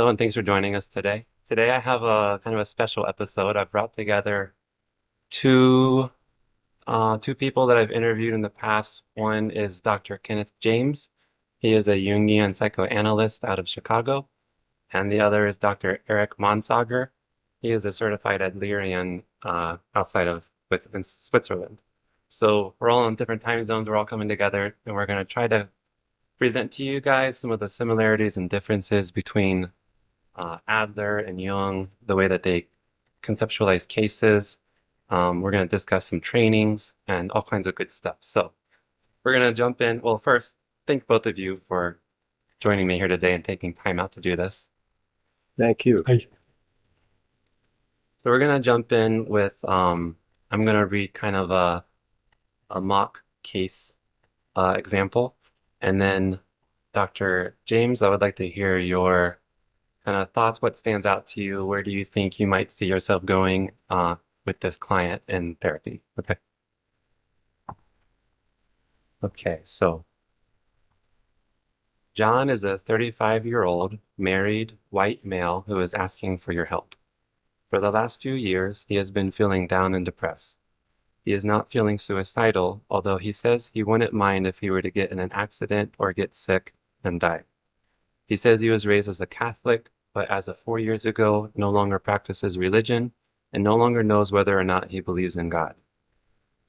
Hello, and thanks for joining us today. Today I have a kind of a special episode. I've brought together two two people that I've interviewed in the past. One is Dr. Kenneth James. He is a Jungian psychoanalyst out of Chicago, and the other is Dr. Erik Mansager. He is a certified Adlerian outside of in Switzerland. So we're all in different time zones. We're all coming together, and we're going to try to present to you guys some of the similarities and differences between Adler and Jung, the way that they conceptualize cases. We're going to discuss some trainings and all kinds of good stuff. So we're going to jump in. Well, first, thank both of you for joining me here today and taking time out to do this. Thank you. So we're going to jump in with, I'm going to read kind of a mock case example. And then Dr. James, I would like to hear your kind of thoughts. What stands out to you? Where do you think you might see yourself going with this client in therapy? Okay. Okay, so John is a 35-year-old married white male who is asking for your help. For the last few years, he has been feeling down and depressed. He is not feeling suicidal, although he says he wouldn't mind if he were to get in an accident or get sick and die. He says he was raised as a Catholic, but as of 4 years ago, no longer practices religion and no longer knows whether or not he believes in God.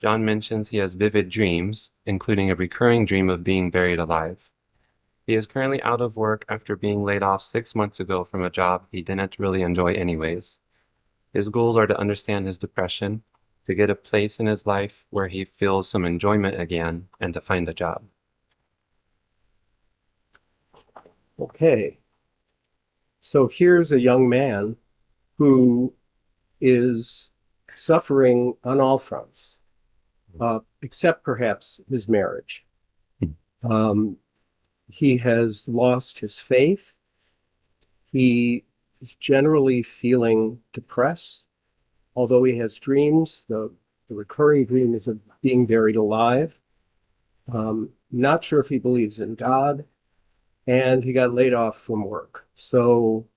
John mentions he has vivid dreams, including a recurring dream of being buried alive. He is currently out of work after being laid off 6 months ago from a job he didn't really enjoy anyways. His goals are to understand his depression, to get a place in his life where he feels some enjoyment again, and to find a job. Okay. So here's a young man who is suffering on all fronts, except perhaps his marriage. He has lost his faith. He is generally feeling depressed, although he has dreams. The recurring dream is of being buried alive. Not sure if he believes in God, and he got laid off from work. So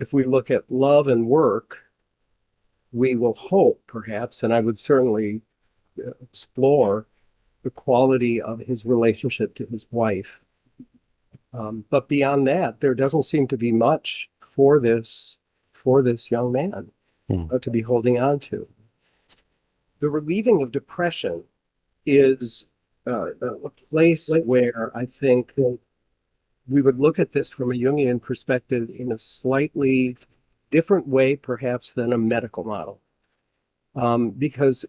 if we look at love and work, we will hope, perhaps, and I would certainly explore the quality of his relationship to his wife. But beyond that, there doesn't seem to be much for this young man to be holding on to. The relieving of depression is a place where I think we would look at this from a Jungian perspective in a slightly different way, perhaps, than a medical model. Because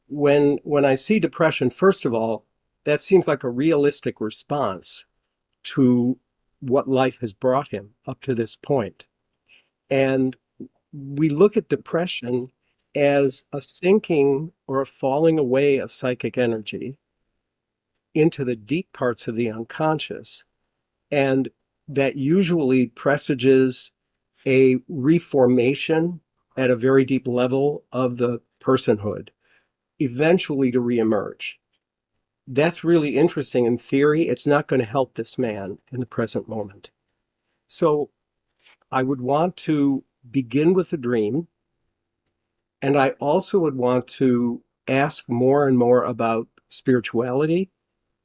when I see depression, first of all, that seems like a realistic response to what life has brought him up to this point. And we look at depression as a sinking or a falling away of psychic energy into the deep parts of the unconscious. And that usually presages a reformation at a very deep level of the personhood, eventually to reemerge. That's really interesting in theory. It's not going to help this man in the present moment. So I would want to begin with a dream. And I also would want to ask more and more about spirituality.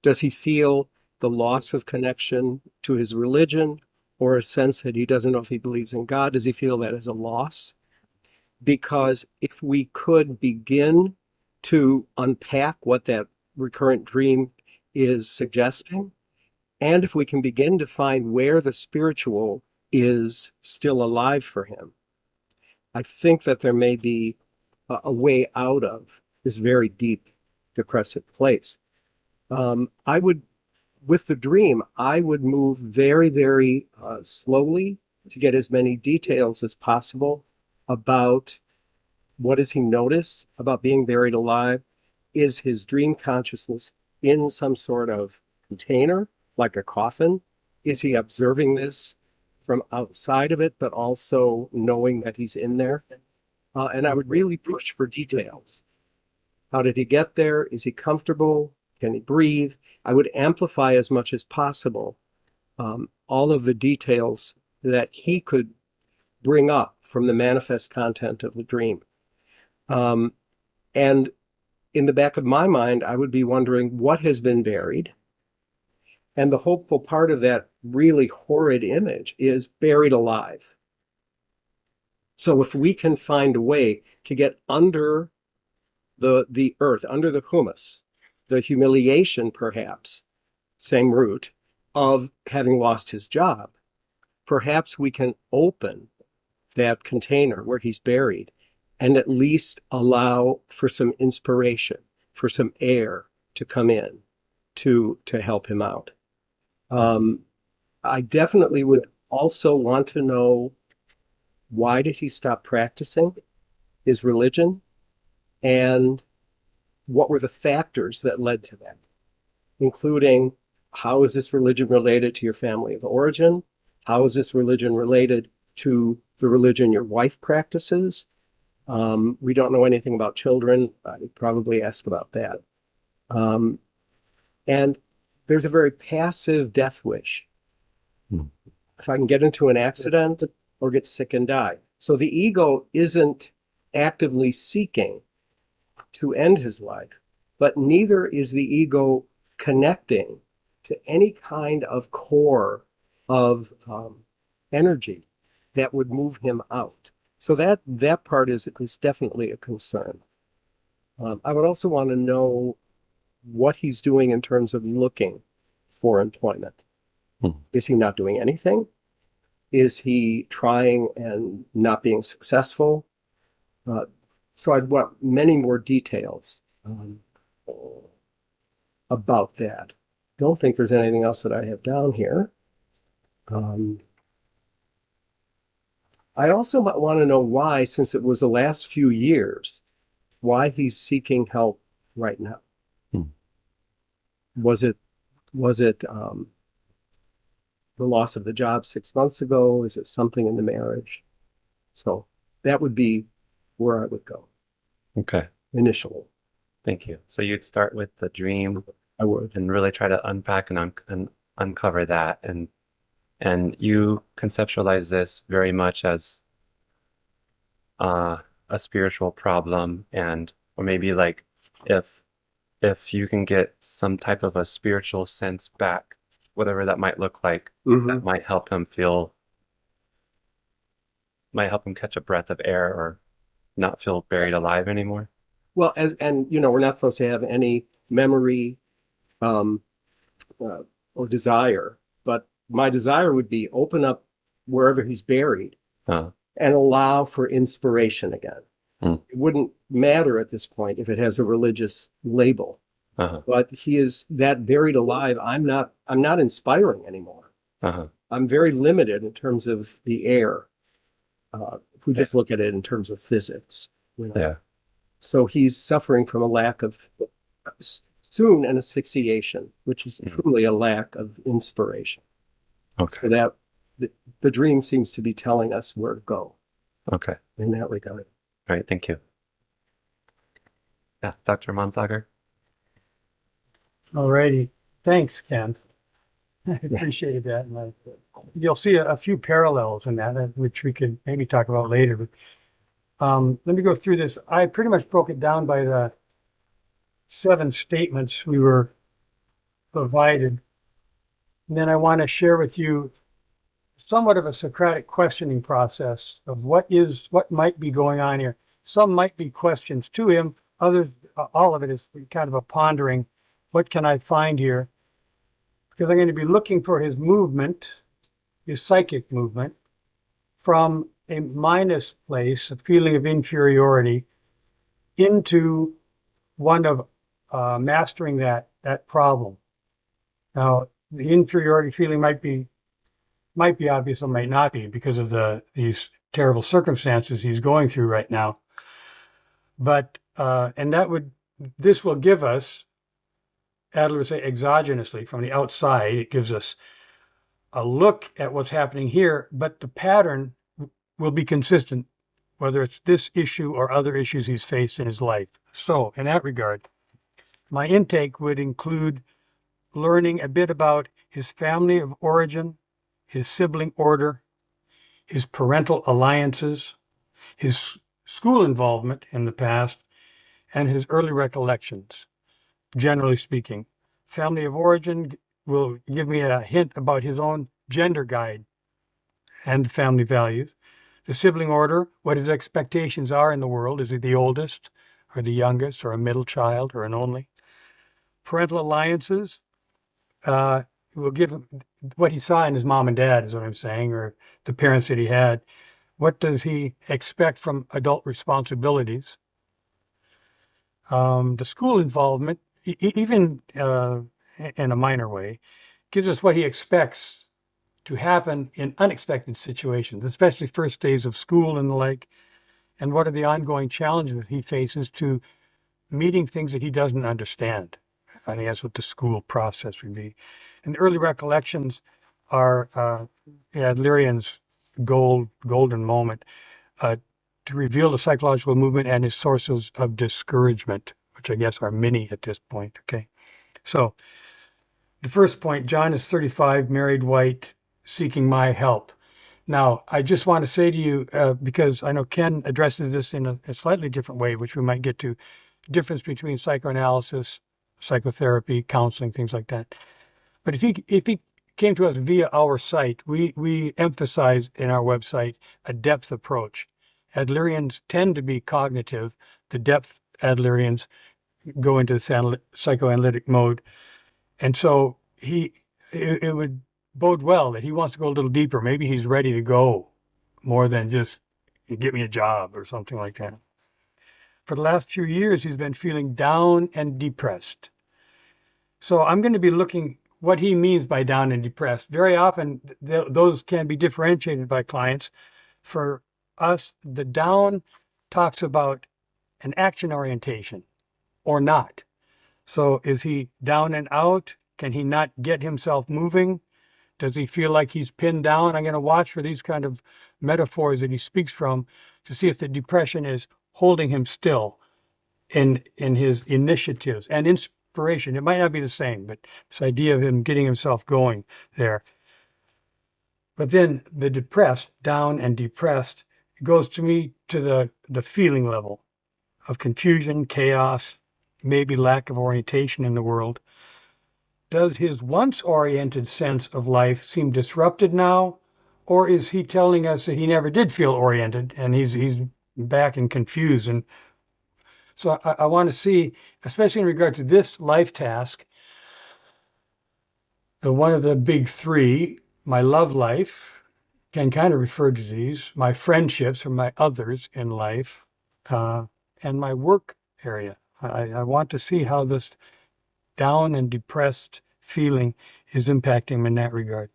Does he feel the loss of connection to his religion, or a sense that he doesn't know if he believes in God? Does he feel that as a loss? Because if we could begin to unpack what that recurrent dream is suggesting, and if we can begin to find where the spiritual is still alive for him, I think that there may be a way out of this very deep depressive place. With the dream, I would move very, very slowly to get as many details as possible about what does he notice about being buried alive. Is his dream consciousness in some sort of container, like a coffin? Is he observing this from outside of it, but also knowing that he's in there? And I would really push for details. How did he get there? Is he comfortable? Can he breathe? I would amplify as much as possible all of the details that he could bring up from the manifest content of the dream. And in the back of my mind, I would be wondering what has been buried. And the hopeful part of that really horrid image is buried alive. So if we can find a way to get under the earth, under the humus, the humiliation perhaps, same root, of having lost his job, perhaps we can open that container where he's buried and at least allow for some inspiration, for some air to come in to help him out. I definitely would also want to know, why did he stop practicing his religion, and what were the factors that led to that, including how is this religion related to your family of origin? How is this religion related to the religion your wife practices? We don't know anything about children. I'd probably ask about that. And there's a very passive death wish. If I can get into an accident or get sick and die. So the ego isn't actively seeking to end his life, but neither is the ego connecting to any kind of core of energy that would move him out. So that part is definitely a concern. I would also want to know what he's doing in terms of looking for employment. Is he not doing anything? Is he trying and not being successful? So I'd want many more details about that. Don't think there's anything else that I have down here. I also might want to know why, since it was the last few years, why he's seeking help right now. Was it the loss of the job 6 months ago? Is it something in the marriage? So that would be where I would go. Okay. Initially. Thank you. So you'd start with the dream. I would. And really try to unpack and uncover that. And you conceptualize this very much as a spiritual problem, or maybe like if you can get some type of a spiritual sense back, whatever that might look like, that might help him catch a breath of air or not feel buried alive anymore. Well, we're not supposed to have any memory or desire, but my desire would be open up wherever he's buried and allow for inspiration again. It wouldn't matter at this point if it has a religious label, but he is that buried alive. I'm not inspiring anymore. I'm very limited in terms of the air. If we just look at it in terms of physics, Yeah. So he's suffering from a lack of, soon an asphyxiation, which is truly a lack of inspiration. Okay. So that the dream seems to be telling us where to go. Okay. In that regard. All right. Thank you. Yeah, Dr. Mansager. All righty. Thanks, Ken. I appreciated that. And you'll see a few parallels in that, which we could maybe talk about later. But let me go through this. I pretty much broke it down by the 7 statements we were provided. And then I want to share with you somewhat of a Socratic questioning process of what might be going on here. Some might be questions to him. Others, all of it is kind of a pondering. What can I find here? Because I'm going to be looking for his movement, his psychic movement, from a minus place, a feeling of inferiority, into one of mastering that problem. Now, the inferiority feeling might be obvious or might not be because of these terrible circumstances he's going through right now. But this will give us, Adler would say exogenously, from the outside, it gives us a look at what's happening here, but the pattern will be consistent, whether it's this issue or other issues he's faced in his life. So, in that regard, my intake would include learning a bit about his family of origin, his sibling order, his parental alliances, his school involvement in the past, and his early recollections, generally speaking. Family of origin will give me a hint about his own gender guide and family values. The sibling order, what his expectations are in the world. Is he the oldest, or the youngest, or a middle child, or an only? Parental alliances will give him what he saw in his mom and dad, is what I'm saying, or the parents that he had. What does he expect from adult responsibilities? The school involvement, even in a minor way, gives us what he expects to happen in unexpected situations, especially first days of school and the like, and what are the ongoing challenges he faces to meeting things that he doesn't understand. I think that's what the school process would be. And early recollections are Adlerian's golden moment to reveal the psychological movement and his sources of discouragement, which I guess are many at this point. Okay, so the first point, John is 35, married, white, seeking my help. Now, I just want to say to you, because I know Ken addresses this in a slightly different way, which we might get to, difference between psychoanalysis, psychotherapy, counseling, things like that. But if he came to us via our site, we emphasize in our website a depth approach. Adlerians tend to be cognitive. The depth Adlerians go into the psychoanalytic mode. And so it would bode well that he wants to go a little deeper. Maybe he's ready to go more than just get me a job or something like that. For the last few years, he's been feeling down and depressed. So I'm going to be looking what he means by down and depressed. Very often, those can be differentiated by clients. For us, the down talks about an action orientation or not. So is he down and out? Can he not get himself moving? Does he feel like he's pinned down? I'm going to watch for these kind of metaphors that he speaks from to see if the depression is holding him still in his initiatives and inspiration. It might not be the same, but this idea of him getting himself going there. But then the depressed, down and depressed, goes to me to the feeling level of confusion, chaos, maybe lack of orientation in the world. Does his once oriented sense of life seem disrupted now? Or is he telling us that he never did feel oriented and he's back and confused? And so I want to see, especially in regard to this life task, the one of the big three, my love life, can kind of refer to these, my friendships or my others in life, and my work area. I want to see how this down and depressed feeling is impacting him in that regard.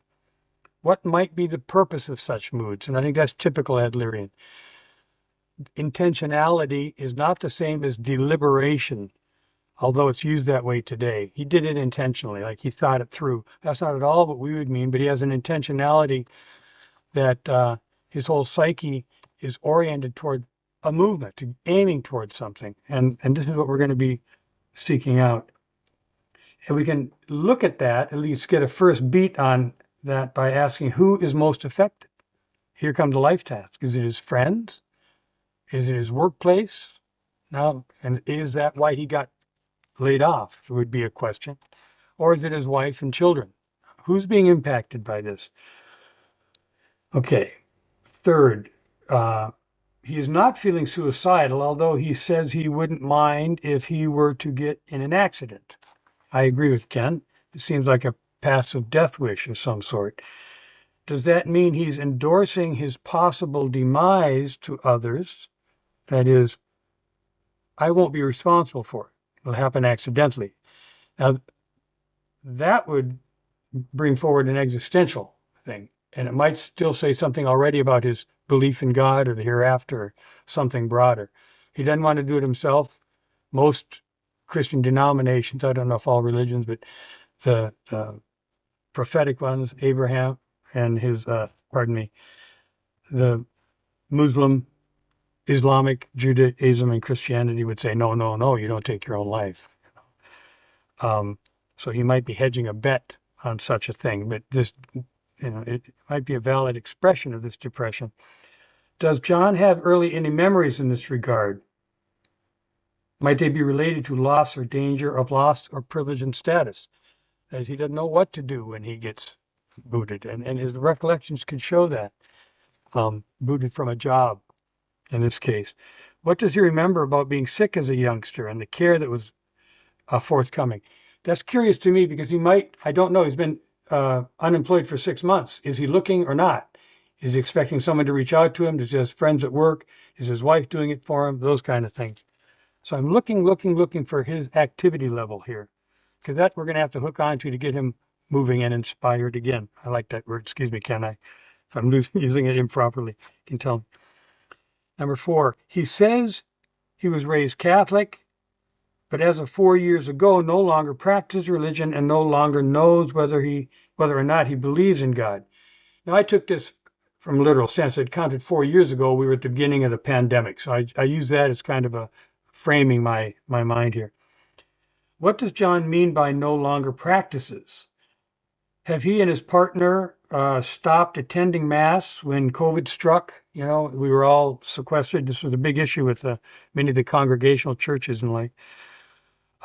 What might be the purpose of such moods? And I think that's typical Adlerian. Intentionality is not the same as deliberation, although it's used that way today. He did it intentionally, like he thought it through. That's not at all what we would mean, but he has an intentionality that his whole psyche is oriented toward a movement, to aiming towards something. And this is what we're going to be seeking out. And we can look at that, at least get a first beat on that by asking who is most affected. Here comes the life task. Is it his friends? Is it his workplace? Now, and is that why he got laid off? It would be a question. Or is it his wife and children? Who's being impacted by this? Okay. Third, he is not feeling suicidal, although he says he wouldn't mind if he were to get in an accident. I agree with Ken. It seems like a passive death wish of some sort. Does that mean he's endorsing his possible demise to others? That is, I won't be responsible for it. It'll happen accidentally. Now, that would bring forward an existential thing, and it might still say something already about his belief in God or the hereafter, or something broader. He doesn't want to do it himself. Most Christian denominations, I don't know if all religions, but the prophetic ones, Abraham and his, the Muslim, Islamic, Judaism, and Christianity would say, no, no, no, you don't take your own life. So he might be hedging a bet on such a thing, but this it might be a valid expression of this depression. Does John have early any memories in this regard? Might they be related to loss or danger of loss or privilege and status? As he doesn't know what to do when he gets booted, and his recollections can show that. Booted from a job, in this case. What does he remember about being sick as a youngster and the care that was forthcoming? That's curious to me because I don't know, he's been unemployed for 6 months. Is he looking or not? Is he expecting someone to reach out to him? Does he have friends at work? Is his wife doing it for him? Those kind of things. So I'm looking for his activity level here, because that we're going to have to hook onto to get him moving and inspired again. I like that word. Excuse me, Ken. If I'm using it improperly, you can tell me. Number 4, he says he was raised Catholic, but as of 4 years ago, no longer practices religion and no longer knows whether or not he believes in God. Now, I took this from a literal sense. It counted 4 years ago. We were at the beginning of the pandemic, so I use that as kind of a framing my mind here. What does John mean by no longer practices? Have he and his partner stopped attending Mass when COVID struck? We were all sequestered. This was a big issue with many of the congregational churches and like.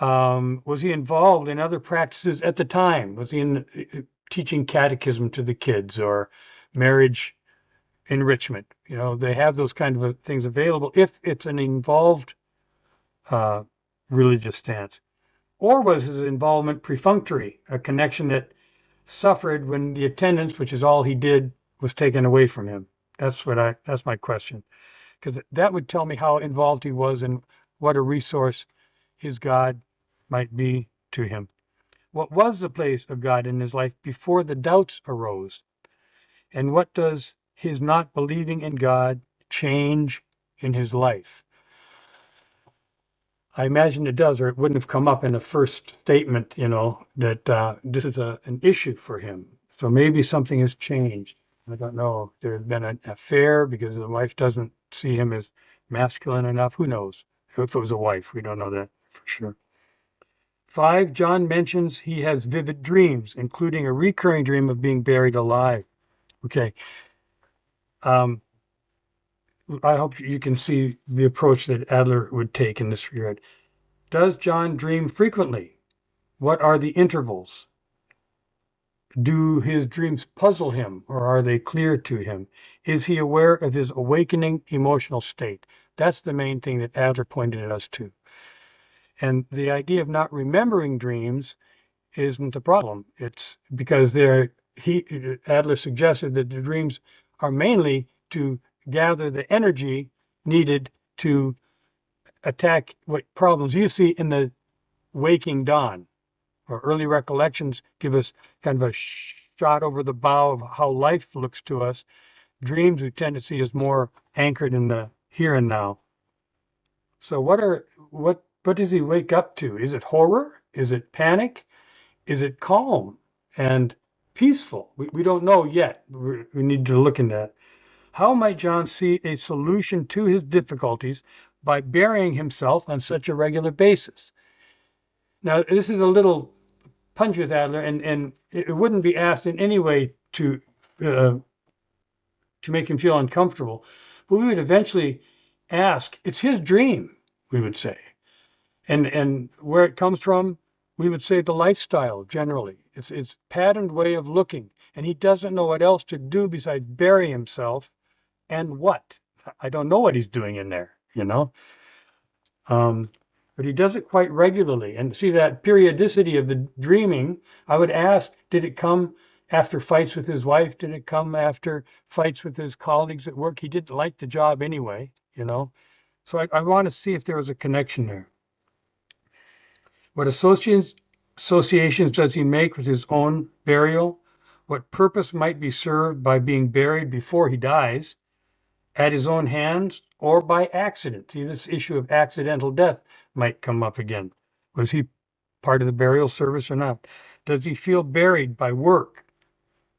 Was he involved in other practices at the time? Was he in teaching catechism to the kids or marriage enrichment? They have those kind of things available if it's an involved religious stance. Or was his involvement perfunctory, a connection that suffered when the attendance, which is all he did, was taken away from him? That's my question, because that would tell me how involved he was and what a resource his God might be to him. What was the place of God in his life before the doubts arose? And what does his not believing in God change in his life? I imagine it does, or it wouldn't have come up in the first statement, that this is an issue for him. So maybe something has changed. I don't know if there's been an affair because the wife doesn't see him as masculine enough. Who knows? If it was a wife, we don't know that for sure. 5, John mentions he has vivid dreams, including a recurring dream of being buried alive. Okay. I hope you can see the approach that Adler would take in this regard. Does John dream frequently? What are the intervals? Do his dreams puzzle him, or are they clear to him? Is he aware of his awakening emotional state? That's the main thing that Adler pointed us to. And the idea of not remembering dreams isn't a problem. It's because Adler suggested that the dreams are mainly to gather the energy needed to attack what problems you see in the waking dawn. Or early recollections give us kind of a shot over the bow of how life looks to us. Dreams we tend to see as more anchored in the here and now. So what does he wake up to? Is it horror? Is it panic? Is it calm and peaceful? We don't know yet. We need to look into that. How might John see a solution to his difficulties by burying himself on such a regular basis? Now, this is a little punch with Adler, and it wouldn't be asked in any way to make him feel uncomfortable. But we would eventually ask, it's his dream, we would say. And where it comes from, we would say the lifestyle generally. It's patterned way of looking. And he doesn't know what else to do besides bury himself. And what? I don't know what he's doing in there, But he does it quite regularly. And see that periodicity of the dreaming, I would ask, did it come after fights with his wife? Did it come after fights with his colleagues at work? He didn't like the job anyway, So I want to see if there was a connection there. What associations does he make with his own burial? What purpose might be served by being buried before he dies, at his own hands, or by accident? See, this issue of accidental death might come up again. Was he part of the burial service or not? Does he feel buried by work,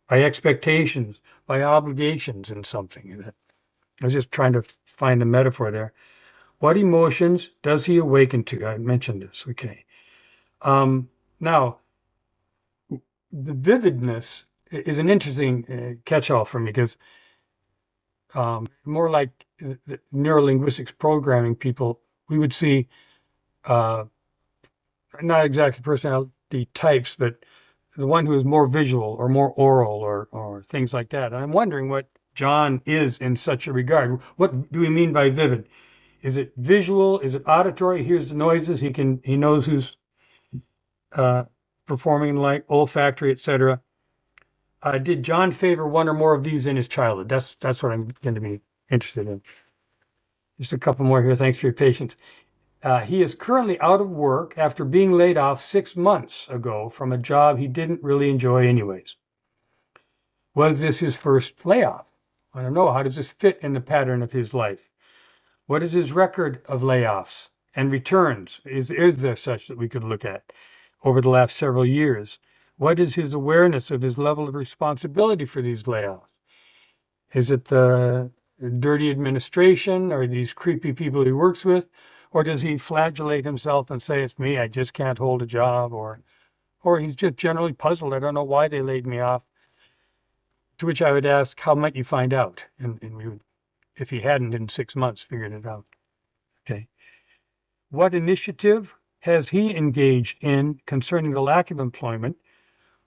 by expectations, by obligations in something? I was just trying to find the metaphor there. What emotions does he awaken to? I mentioned this. Okay. Now, the vividness is an interesting catch-all for me because more like the neurolinguistics programming people, we would see not exactly personality types, but the one who is more visual or more oral or things like that. And I'm wondering what John is in such a regard. What do we mean by vivid? Is it visual? Is it auditory? He hears the noises. He knows who's uh, performing like olfactory, etc. Did John favor one or more of these in his childhood? That's what I'm going to be interested in. Just a couple more here. Thanks for your patience. He is currently out of work after being laid off 6 months ago from a job he didn't really enjoy anyways. Was this his first layoff? I don't know. How does this fit in the pattern of his life? What is his record of layoffs and returns? Is there such that we could look at over the last several years? What is his awareness of his level of responsibility for these layoffs? Is it the dirty administration or these creepy people he works with? Or does he flagellate himself and say, it's me, I just can't hold a job? Or he's just generally puzzled. I don't know why they laid me off. To which I would ask, how might you find out? And we would, if he hadn't in 6 months, figured it out. Okay. What initiative has he engaged in concerning the lack of employment?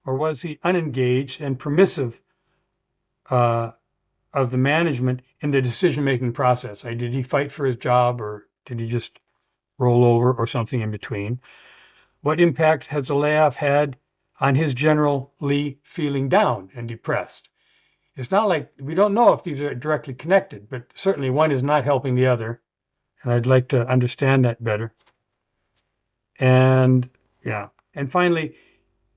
Or was he unengaged and permissive of the management in the decision-making process? Did he fight for his job or did he just roll over or something in between? What impact has the layoff had on his generally feeling down and depressed? It's not like we don't know if these are directly connected, but certainly one is not helping the other. And I'd like to understand that better. And yeah. And finally,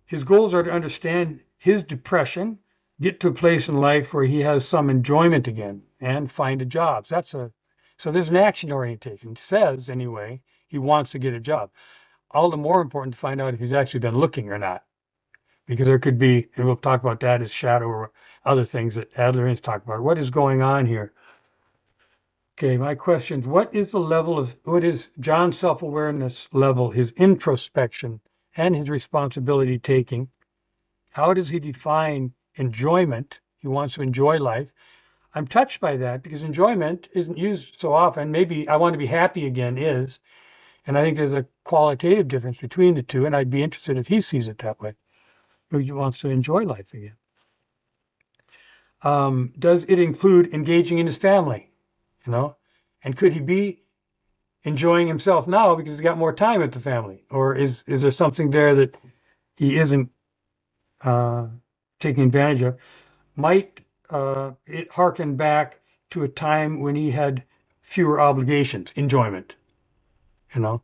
his goals are to understand his depression, get to a place in life where he has some enjoyment again, and find a job. So there's an action orientation. It says anyway, he wants to get a job. All the more important to find out if he's actually been looking or not. Because there could be, and we'll talk about that as shadow or other things that Adlerians talk about. What is going on here? Okay, my questions. What is John's self-awareness level, his introspection, and his responsibility taking? How does he define enjoyment? He wants to enjoy life. I'm touched by that because enjoyment isn't used so often. Maybe I want to be happy again is. And I think there's a qualitative difference between the two, and I'd be interested if he sees it that way. He wants to enjoy life again. Does it include engaging in his family? You know, and could he be enjoying himself now because he's got more time with the family, or is there something there that he isn't taking advantage of? Might it harken back to a time when he had fewer obligations, enjoyment? You know,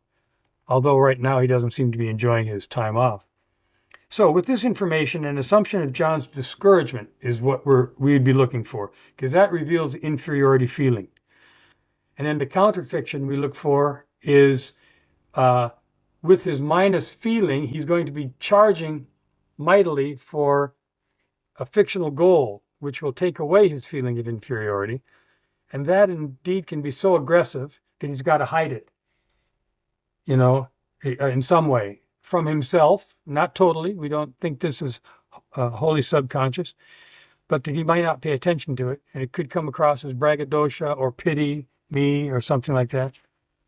although right now he doesn't seem to be enjoying his time off. So with this information, an assumption of John's discouragement is what we'd be looking for, because that reveals the inferiority feeling. And then the counterfiction we look for is with his minus feeling, he's going to be charging mightily for a fictional goal, which will take away his feeling of inferiority. And that indeed can be so aggressive that he's got to hide it, you know, in some way from himself, not totally. We don't think this is wholly subconscious, but that he might not pay attention to it. And it could come across as braggadocio or pity me or something like that.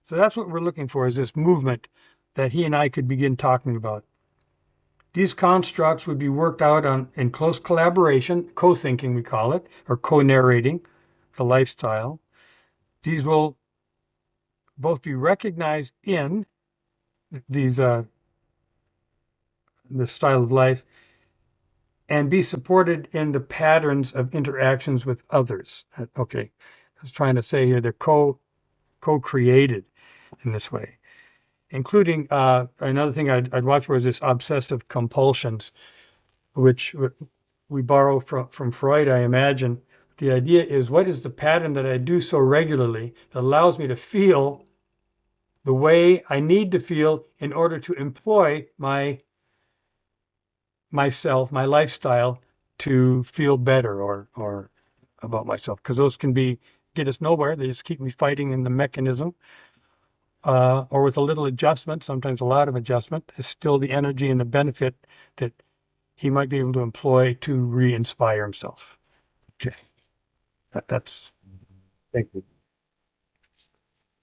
So that's what we're looking for, is this movement that he and I could begin talking about. These constructs would be worked out in close collaboration, co-thinking we call it, or co-narrating the lifestyle. These will both be recognized in this style of life and be supported in the patterns of interactions with others. Okay, I was trying to say here they're co-created in this way, including another thing I'd watch for is this obsessive compulsions, which we borrow from Freud, I imagine. The idea is, what is the pattern that I do so regularly that allows me to feel the way I need to feel in order to employ myself, my lifestyle, to feel better or about myself, because those can get us nowhere. They just keep me fighting in the mechanism. Or with a little adjustment, sometimes a lot of adjustment, is still the energy and the benefit that he might be able to employ to re-inspire himself. Okay. That's Thank you.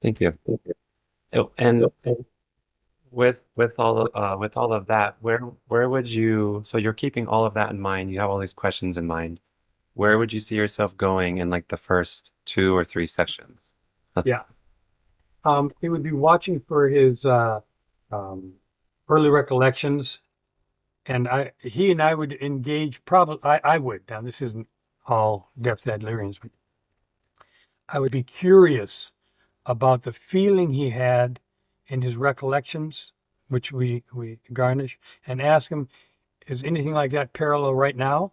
Thank you. Oh, and with all of that, where would you, so you're keeping all of that in mind, you have all these questions in mind. Where would you see yourself going in like the first 2 or 3 sessions? yeah. He would be watching for his um, early recollections, and he and I would engage. Probably, I would. Now, this isn't all depth Adlerians, but I would be curious about the feeling he had in his recollections, which we garnish, and ask him, is anything like that parallel right now?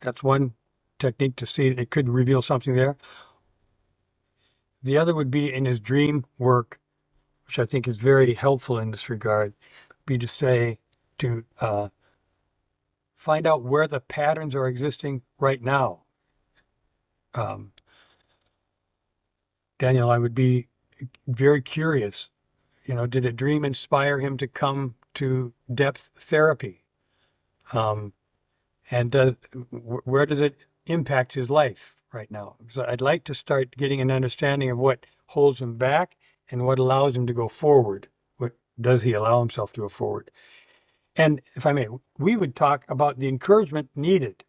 That's one technique to see. It could reveal something there. The other would be in his dream work, which I think is very helpful in this regard, be to say, to find out where the patterns are existing right now. Um, Daniel, I would be very curious. Did a dream inspire him to come to depth therapy? Um, and where does it impact his life right now? So I'd like to start getting an understanding of what holds him back and what allows him to go forward. What does he allow himself to go forward? And if I may, we would talk about the encouragement needed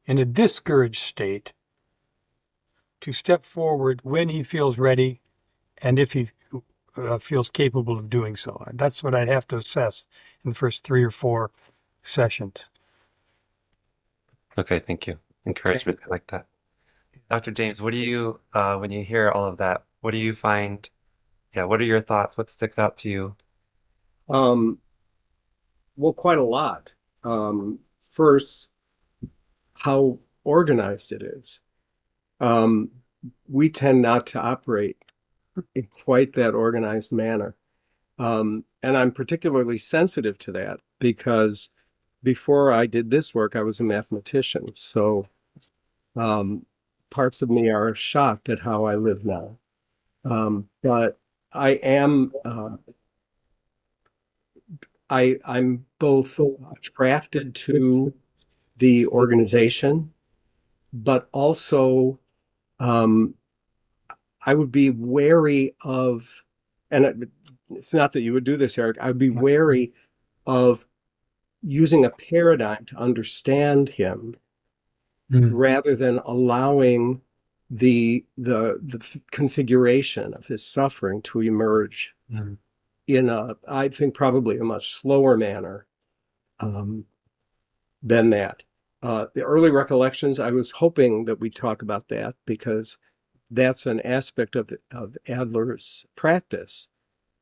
in a discouraged state to step forward when he feels ready and if he feels capable of doing so. That's what I'd have to assess in the first 3 or 4 sessions. Okay, thank you. Encouragement, I like that. Dr. James, what do you, when you hear all of that, what do you find? Yeah, what are your thoughts? What sticks out to you? Um, well, quite a lot. First, how organized it is. Um, we tend not to operate in quite that organized manner. And I'm particularly sensitive to that because before I did this work, I was a mathematician. So parts of me are shocked at how I live now. But I am, I'm both attracted to the organization, but also um, I would be wary of, and it's not that you would do this, Erik, I would be wary of using a paradigm to understand him rather than allowing the configuration of his suffering to emerge in I think probably a much slower manner than that. The early recollections, I was hoping that we'd talk about that because that's an aspect of Adler's practice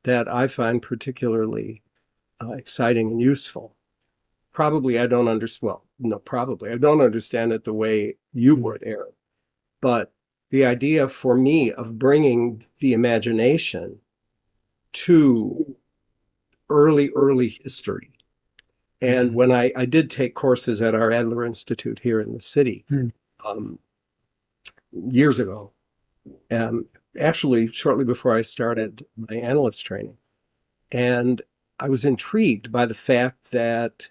that I find particularly exciting and useful. Probably I don't understand, well, no, probably I don't understand it the way you would, Erik. But the idea for me of bringing the imagination to early history. And when I did take courses at our Adler Institute here in the city years ago, actually shortly before I started my analyst training. And I was intrigued by the fact that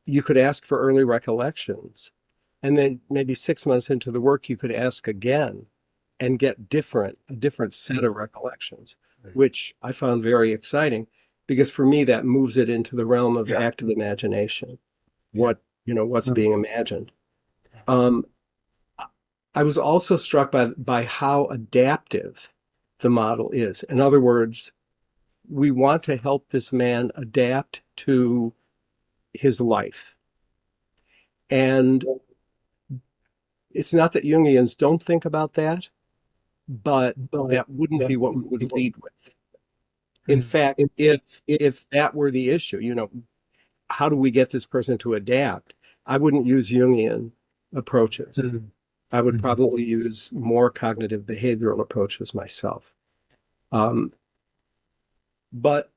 you could ask for early recollections. And then maybe 6 months into the work, you could ask again and get a different set of recollections, which I found very exciting because for me, that moves it into the realm of active imagination. What's being imagined. I was also struck by how adaptive the model is. In other words, we want to help this man adapt to his life. And it's not that Jungians don't think about that, but that wouldn't be what we would lead with. In fact, if that were the issue, how do we get this person to adapt? I wouldn't use Jungian approaches. I would probably use more cognitive behavioral approaches myself. But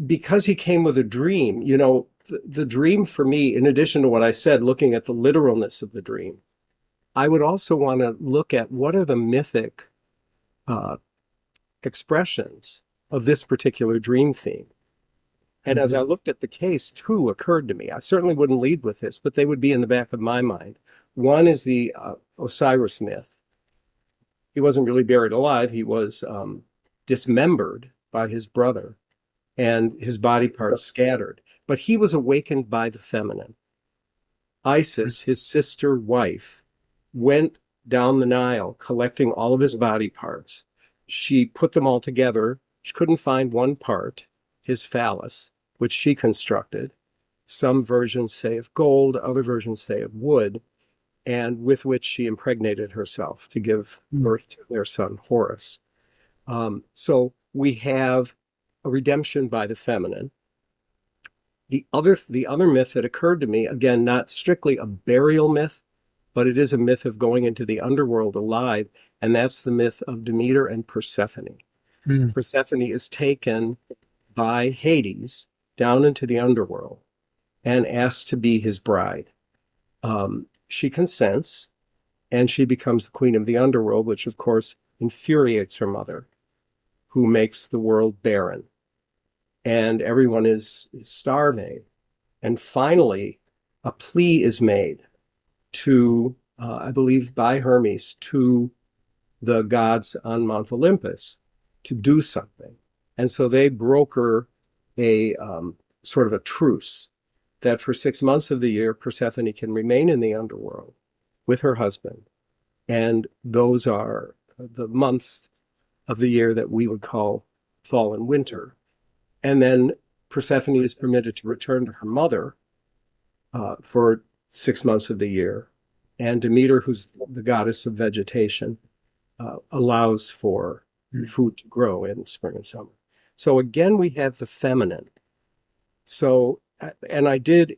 because he came with a dream, the dream for me, in addition to what I said, looking at the literalness of the dream, I would also want to look at what are the mythic expressions of this particular dream theme. And as I looked at the case, two occurred to me. I certainly wouldn't lead with this, but they would be in the back of my mind. One is the Osiris myth. He wasn't really buried alive. He was dismembered by his brother and his body parts scattered. But he was awakened by the feminine. Isis, his sister wife, went down the Nile collecting all of his body parts. She put them all together. She couldn't find one part, his phallus, which she constructed. Some versions say of gold, other versions say of wood, and with which she impregnated herself to give birth to their son Horus. So we have a redemption by the feminine. The other myth that occurred to me, again, not strictly a burial myth, but it is a myth of going into the underworld alive, and that's the myth of Demeter and Persephone. Persephone is taken by Hades down into the underworld and asked to be his bride. She consents, and she becomes the queen of the underworld, which of course infuriates her mother, who makes the world barren. And everyone is starving. And finally, a plea is made to, I believe by Hermes, to the gods on Mount Olympus to do something. And so they broker a sort of a truce that for 6 months of the year, Persephone can remain in the underworld with her husband. And those are the months of the year that we would call fall and winter. And then Persephone is permitted to return to her mother for 6 months of the year. And Demeter, who's the goddess of vegetation, allows for food to grow in spring and summer. So again, we have the feminine. So, and I did,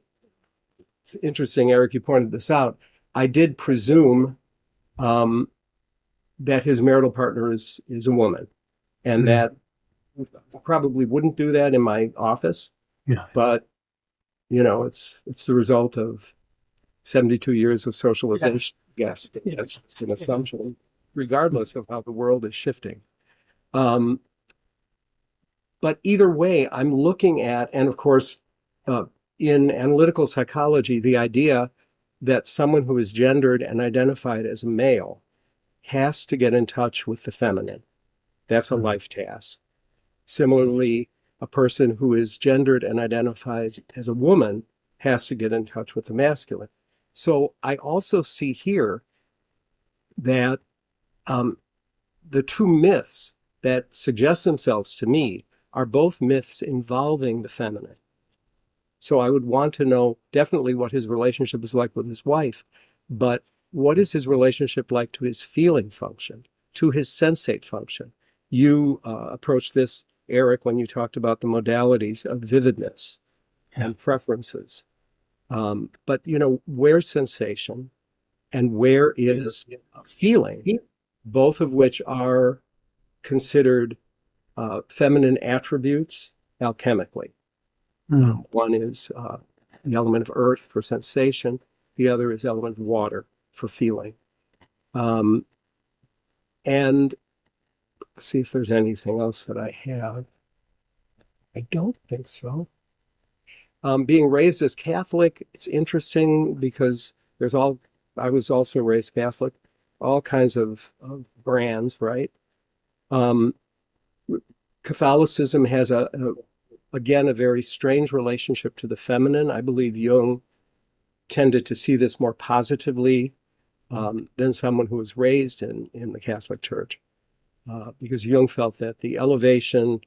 it's interesting, Erik, you pointed this out, I did presume that his marital partner is a woman, and that I probably wouldn't do that in my office. Yeah. But, you know, it's the result of 72 years of socialization. Yeah. Yes, that's just an assumption, regardless of how the world is shifting. But either way, I'm looking at, and of course, in analytical psychology, the idea that someone who is gendered and identified as a male has to get in touch with the feminine. That's a life task. Similarly, a person who is gendered and identifies as a woman has to get in touch with the masculine. So I also see here that the two myths that suggest themselves to me are both myths involving the feminine. So I would want to know definitely what his relationship is like with his wife, but what is his relationship like to his feeling function, to his sensate function? You approached this, Erik, when you talked about the modalities of vividness and preferences. But, you know, where's sensation and where is feeling, both of which are considered feminine attributes alchemically. One is the element of earth for sensation. The other is element of water for feeling. And see if there's anything else that I have. I don't think so. Being raised as Catholic, it's interesting because I was also raised Catholic, all kinds of brands, right? Catholicism has again, a very strange relationship to the feminine. I believe Jung tended to see this more positively than someone who was raised in the Catholic Church, because Jung felt that the elevation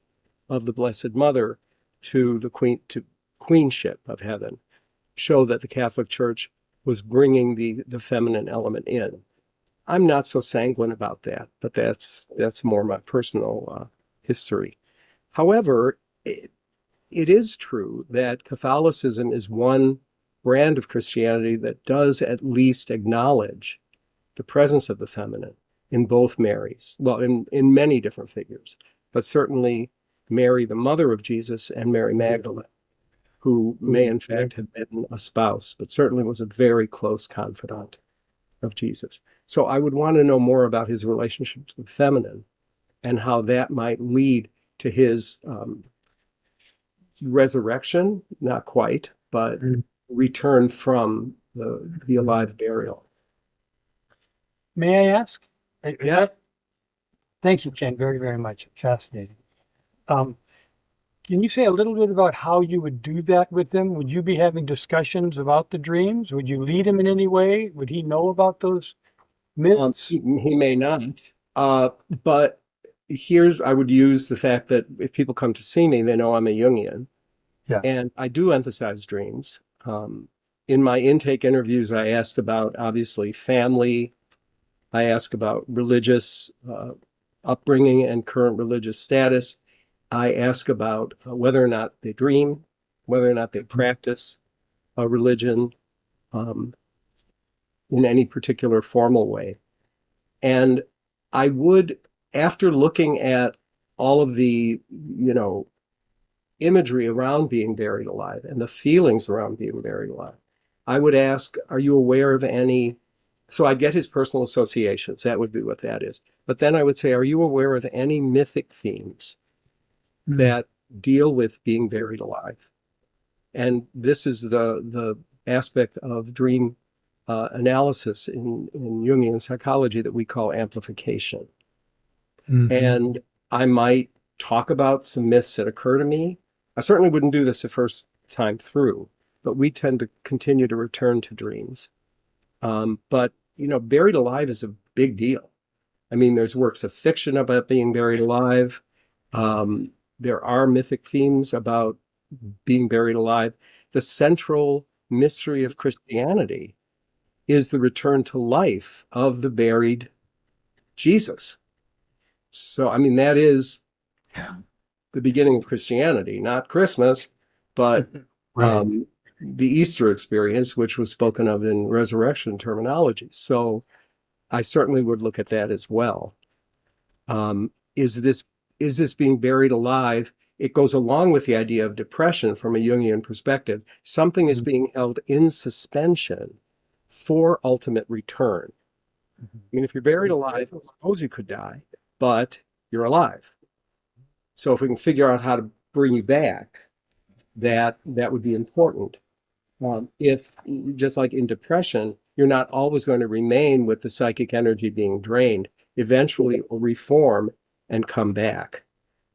of the Blessed Mother to the queenship of heaven showed that the Catholic Church was bringing the feminine element in. I'm not so sanguine about that, but that's more my personal history. However, it is true that Catholicism is one brand of Christianity that does at least acknowledge the presence of the feminine in both Marys, well, in many different figures, but certainly Mary, the mother of Jesus, and Mary Magdalene, who may in fact have been a spouse, but certainly was a very close confidant of Jesus. So I would want to know more about his relationship to the feminine and how that might lead to his resurrection, not quite, but return from the alive burial. May I ask? Yeah. Thank you, Ken, very, very much. Fascinating. Um, can you say a little bit about how you would do that with them? Would you be having discussions about the dreams? Would you lead him in any way? Would he know about those myths? He may not, but I would use the fact that if people come to see me, they know I'm a Jungian. Yeah. And I do emphasize dreams. In my intake interviews, I ask about, obviously, family. I ask about religious upbringing and current religious status. I ask about whether or not they dream, whether or not they practice a religion in any particular formal way. And I would, after looking at all of the, imagery around being buried alive and the feelings around being buried alive, I would ask, are you aware of any? So I'd get his personal associations. That would be what that is. But then I would say, are you aware of any mythic themes that deal with being buried alive? And this is the aspect of dream analysis in Jungian psychology that we call amplification. And I might talk about some myths that occur to me. I certainly wouldn't do this the first time through, but we tend to continue to return to dreams. But, buried alive is a big deal. I mean, there's works of fiction about being buried alive. There are mythic themes about being buried alive. The central mystery of Christianity is the return to life of the buried Jesus. So, I mean, that is the beginning of Christianity, not Christmas, but the Easter experience, which was spoken of in resurrection terminology. So I certainly would look at that as well. Is this being buried alive? It goes along with the idea of depression from a Jungian perspective. Something is being held in suspension for ultimate return. I mean, if you're buried alive, suppose you could die, but you're alive. So if we can figure out how to bring you back, that would be important. If, just like in depression, you're not always going to remain with the psychic energy being drained. Eventually it will reform and come back.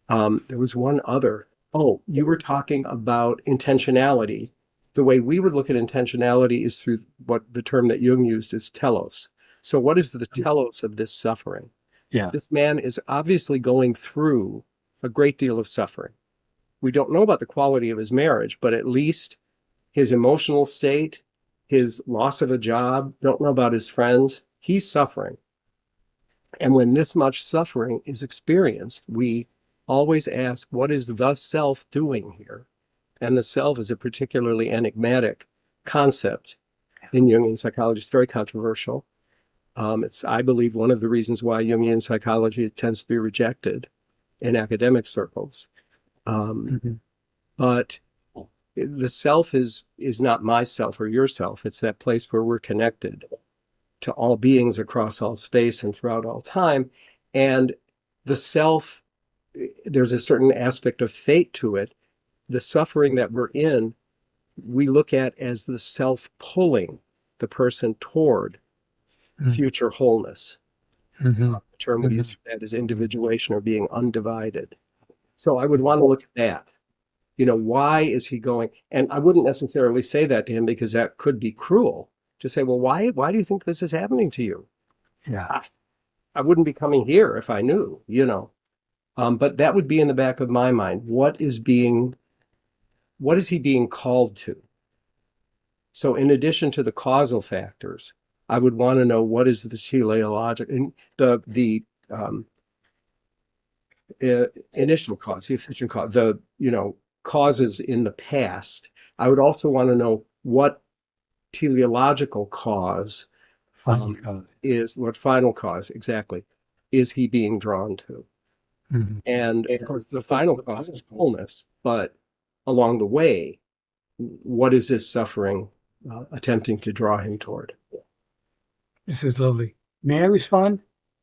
There was one other. Oh, you were talking about intentionality. The way we would look at intentionality is through what the term that Jung used is telos. So what is the telos of this suffering? Yeah. This man is obviously going through a great deal of suffering. We don't know about the quality of his marriage, but at least his emotional state, his loss of a job, don't know about his friends. He's suffering. And when this much suffering is experienced, we always ask, what is the self doing here? And the self is a particularly enigmatic concept in Jungian psychology. It's very controversial. It's, I believe, one of the reasons why Jungian psychology tends to be rejected in academic circles. But the self is not my self or your self. It's that place where we're connected to all beings across all space and throughout all time. And the self, there's a certain aspect of fate to it. The suffering that we're in, we look at as the self pulling the person toward future wholeness. The term we use for that is individuation, or being undivided. So I would want to look at that. Why is he going? And I wouldn't necessarily say that to him because that could be cruel. To say, well, why do you think this is happening to you? Yeah. I wouldn't be coming here if I knew, But that would be in the back of my mind. What is he being called to? So in addition to the causal factors, I would want to know what is the teleological, and the initial cause, the efficient cause, causes in the past. I would also want to know what teleological cause is, what final cause exactly is he being drawn to. And of course, the final cause is wholeness, but along the way, what is this suffering attempting to draw him toward? This is lovely. May I respond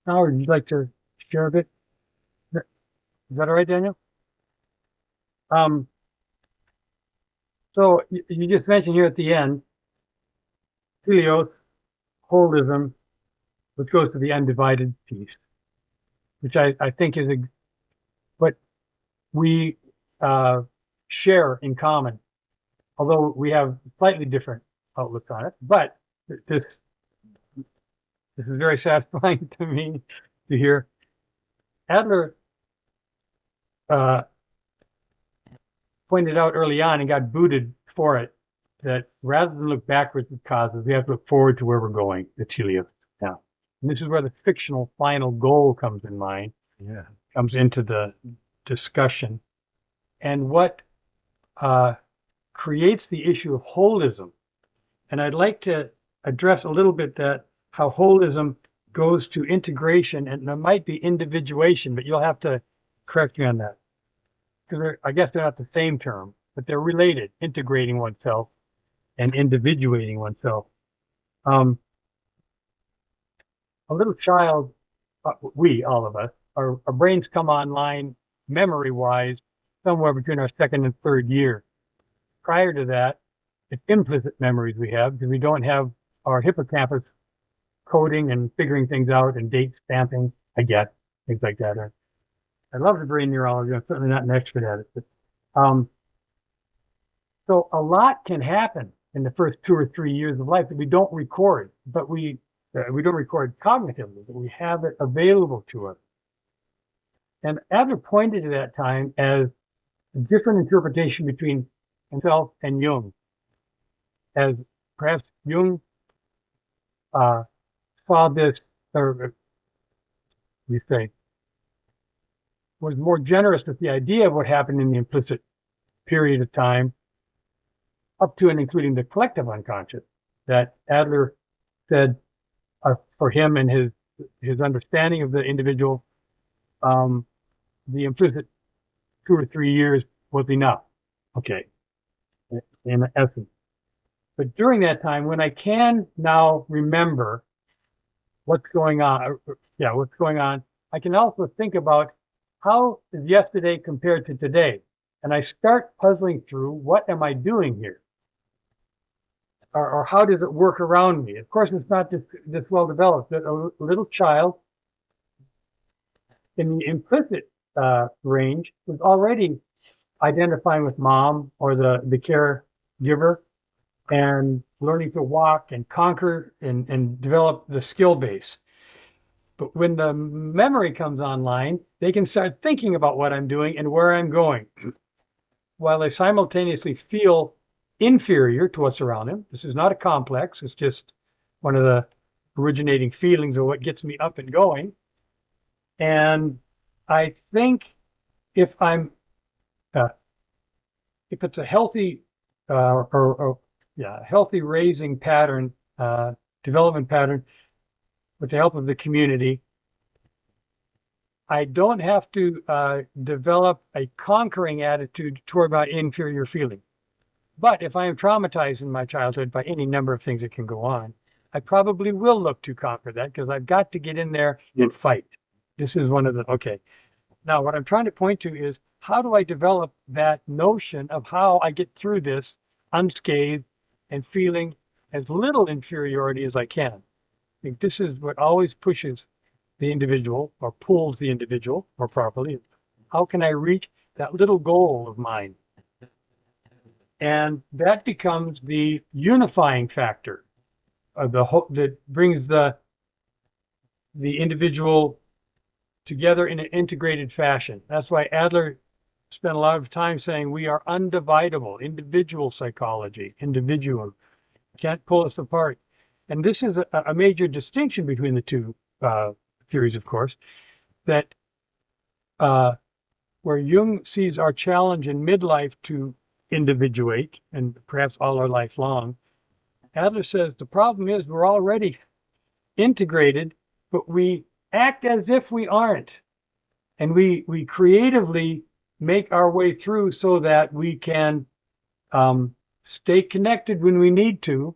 now, or would you like to share a bit? Is that all right, Daniel? So you just mentioned here at the end, teleos, holism, which goes to the undivided piece, which I think is what we uh, share in common, although we have slightly different outlooks on it. But this this is very satisfying to me to hear. Adler uh, pointed out early on and got booted for it that rather than look backwards at causes, we have to look forward to where we're going, the teleos now. And this is where the fictional final goal comes in mind, comes into the discussion. And what creates the issue of holism. And I'd like to address a little bit that how holism goes to integration, and there might be individuation, but you'll have to correct me on that. Because I guess they're not the same term, but they're related, integrating oneself and individuating oneself. A little child, all of us, our brains come online memory-wise somewhere between our second and third year. Prior to that, it's implicit memories we have because we don't have our hippocampus coding and figuring things out and date stamping. I get things like that. I love the brain neurology. I'm certainly not an expert at it. But, so a lot can happen in the first 2 or 3 years of life that we don't record, but we don't record cognitively, but we have it available to us. And Adler pointed to that time as a different interpretation between himself and Jung, as perhaps Jung saw this, or we say, was more generous with the idea of what happened in the implicit period of time, up to and including the collective unconscious, that Adler said for him and his understanding of the individual, the implicit 2 or 3 years was enough. Okay, in essence. But during that time, when I can now remember what's going on, I can also think about how is yesterday compared to today? And I start puzzling through what am I doing here? Or how does it work around me? Of course, it's not this well developed, but a little child in the implicit range was already identifying with mom or the caregiver and learning to walk and conquer and develop the skill base. But when the memory comes online, they can start thinking about what I'm doing and where I'm going, while they simultaneously feel inferior to what's around them. This is not a complex. It's just one of the originating feelings of what gets me up and going. And I think if it's a healthy healthy raising pattern, development pattern, with the help of the community, I don't have to develop a conquering attitude toward my inferior feeling. But if I am traumatized in my childhood by any number of things that can go on, I probably will look to conquer that because I've got to get in there and fight. This is one of the, okay. Now, what I'm trying to point to is how do I develop that notion of how I get through this unscathed and feeling as little inferiority as I can. I think this is what always pushes the individual or pulls the individual more properly. How can I reach that little goal of mine? And that becomes the unifying factor of the whole, that brings the individual together in an integrated fashion. That's why Adler spent a lot of time saying we are undividable, individual psychology, individuum. Can't pull us apart. And this is a major distinction between the two theories, of course, that where Jung sees our challenge in midlife to individuate, and perhaps all our life long, Adler says the problem is we're already integrated, but we act as if we aren't. And we creatively make our way through so that we can stay connected when we need to,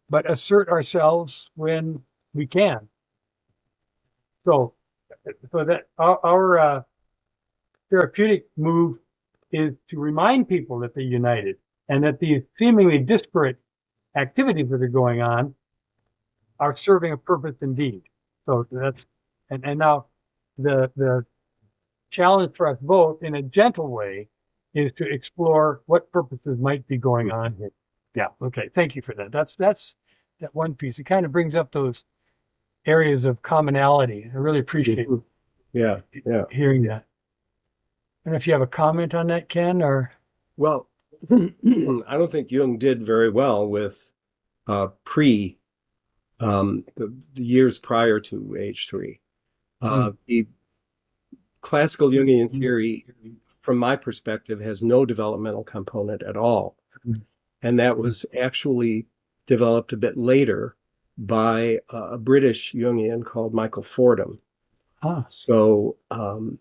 but assert ourselves when we can. So that our therapeutic move is to remind people that they're united, and that these seemingly disparate activities that are going on are serving a purpose indeed. So that's, and now the challenge for us both in a gentle way is to explore what purposes might be going on here. Yeah, okay, thank you for that. That's that one piece. It kind of brings up those areas of commonality. I really appreciate Yeah, yeah. hearing that. I don't know if you have a comment on that, Ken, or Well, I don't think Jung did very well with the years prior to age 3. The classical Jungian theory, from my perspective, has no developmental component at all. And that was actually developed a bit later by a British Jungian called Michael Fordham. So, I mean,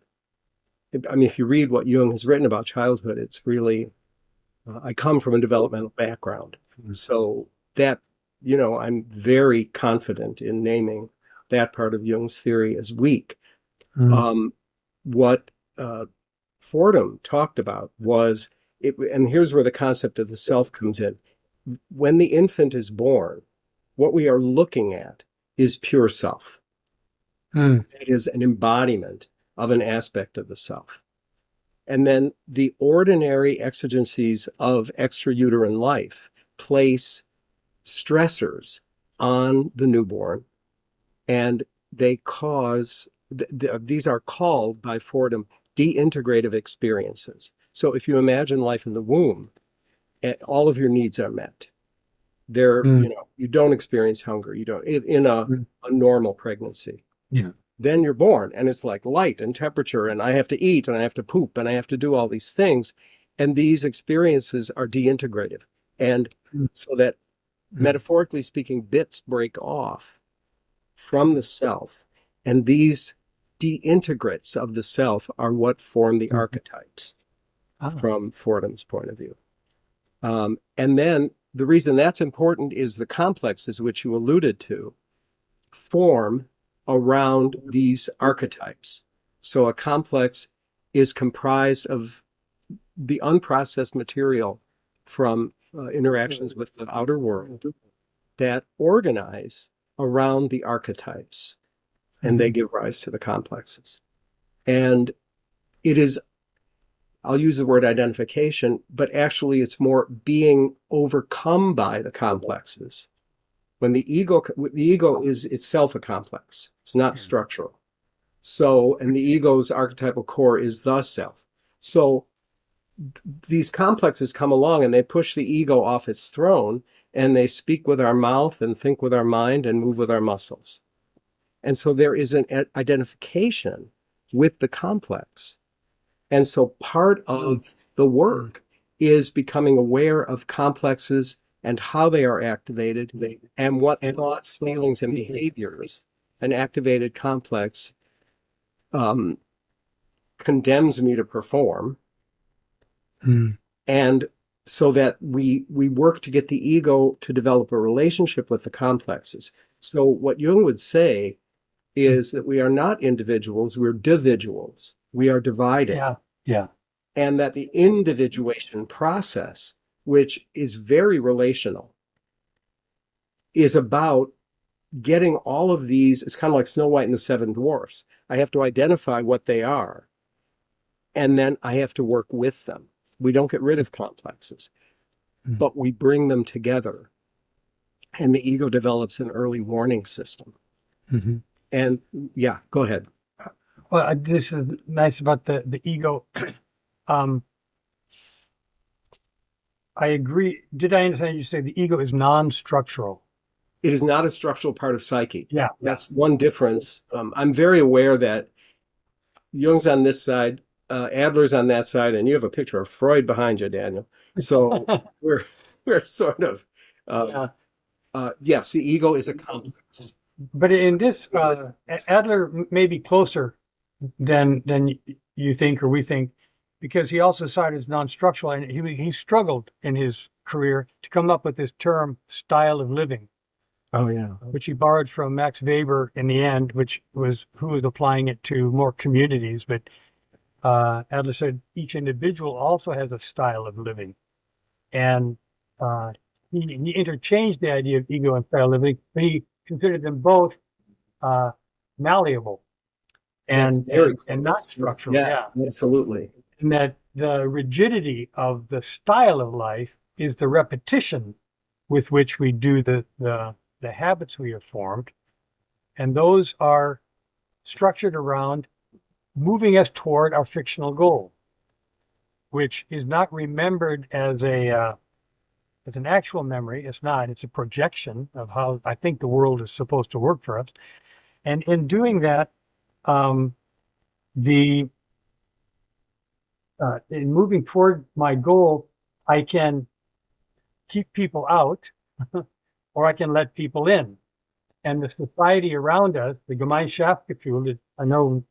if you read what Jung has written about childhood, it's really, I come from a developmental background. So that, I'm very confident in naming that part of Jung's theory as weak. What Fordham talked about was, and here's where the concept of the self comes in. When the infant is born, what we are looking at is pure self. It is an embodiment of an aspect of the self. And then the ordinary exigencies of extrauterine life place stressors on the newborn, and they cause, these are called by Fordham deintegrative experiences. So if you imagine life in the womb, all of your needs are met. You don't experience hunger. You don't in a normal pregnancy. Yeah. Then you're born, and it's like light and temperature, and I have to eat, and I have to poop, and I have to do all these things, and these experiences are deintegrative, and so that, metaphorically speaking, bits break off from the self, and these deintegrates of the self are what form the archetypes from Fordham's point of view. And then the reason that's important is the complexes, which you alluded to, form around these archetypes. So a complex is comprised of the unprocessed material from interactions with the outer world that organize around the archetypes, and they give rise to the complexes. And it is, I'll use the word identification, but actually it's more being overcome by the complexes. When the ego is itself a complex, it's not structural. So, and the ego's archetypal core is the self. So these complexes come along and they push the ego off its throne, and they speak with our mouth and think with our mind and move with our muscles. And so there is an identification with the complex. And so part of the work is becoming aware of complexes and how they are activated, and what thoughts, feelings, and behaviors an activated complex condemns me to perform. And so that we work to get the ego to develop a relationship with the complexes. So what Jung would say is that we are not individuals, we're dividuals. We are divided. Yeah. And that the individuation process, which is very relational, is about getting all of these. It's kind of like Snow White and the Seven Dwarfs. I have to identify what they are, and then I have to work with them. We don't get rid of complexes, but we bring them together, and the ego develops an early warning system. And yeah, go ahead. Well, this is nice about the ego. I agree. Did I understand you say the ego is non-structural? It is not a structural part of psyche. Yeah. That's one difference. I'm very aware that Jung's on this side, Adler's on that side, and you have a picture of Freud behind you, Daniel. So we're sort of, yes, the ego is a complex. But in this, Adler may be closer than you think or we think, because he also saw it as non-structural, and he struggled in his career to come up with this term style of living. Oh yeah. Which he borrowed from Max Weber in the end, who was applying it to more communities. But Adler said each individual also has a style of living. And he interchanged the idea of ego and style living, but he considered them both malleable That's and very and not close. structural. Yeah, Yeah, absolutely. and that the rigidity of the style of life is the repetition with which we do the habits we have formed, and those are structured around moving us toward our fictional goal, which is not remembered as as an actual memory. It's not. It's a projection of how I think the world is supposed to work for us. And in doing that, um, the in moving toward my goal, I can keep people out, or I can let people in. And the society around us, the Gemeinschaftsgefühl, that I know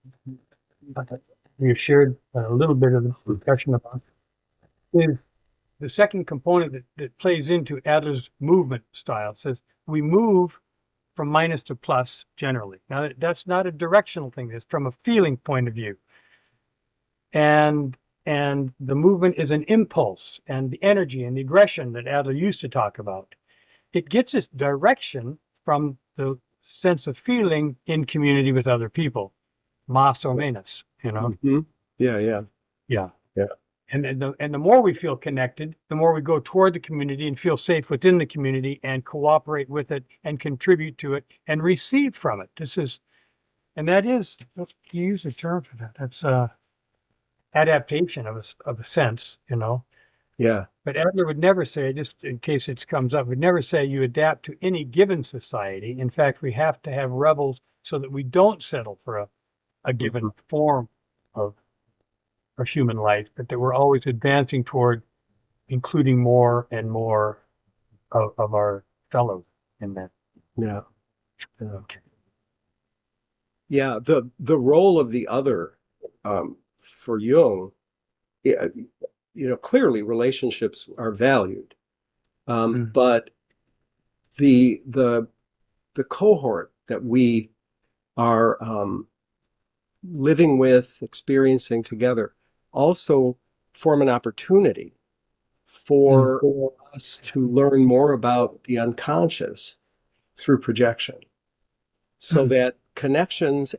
we have shared a little bit of the discussion about, is the second component that plays into Adler's movement style. It says we move from minus to plus generally. Now, that's not a directional thing. It's from a feeling point of view. And the movement is an impulse, and the energy and the aggression that Adler used to talk about. It gets its direction from the sense of feeling in community with other people, mas or menos, you know? Mhm. Yeah, yeah, Yeah. yeah. And the more we feel connected, the more we go toward the community and feel safe within the community and cooperate with it and contribute to it and receive from it. That is, you use a term for that. That's adaptation of a sense, you know. Yeah. But Adler would never say, just in case it comes up, would never say you adapt to any given society. In fact, we have to have rebels so that we don't settle for a given form of human life, but that we're always advancing toward including more and more of our fellows in that. Yeah. Yeah. Yeah. The role of the other for Jung, yeah, clearly relationships are valued. But the cohort that we are living with, experiencing together, also form an opportunity for us to learn more about the unconscious through projection. So that connections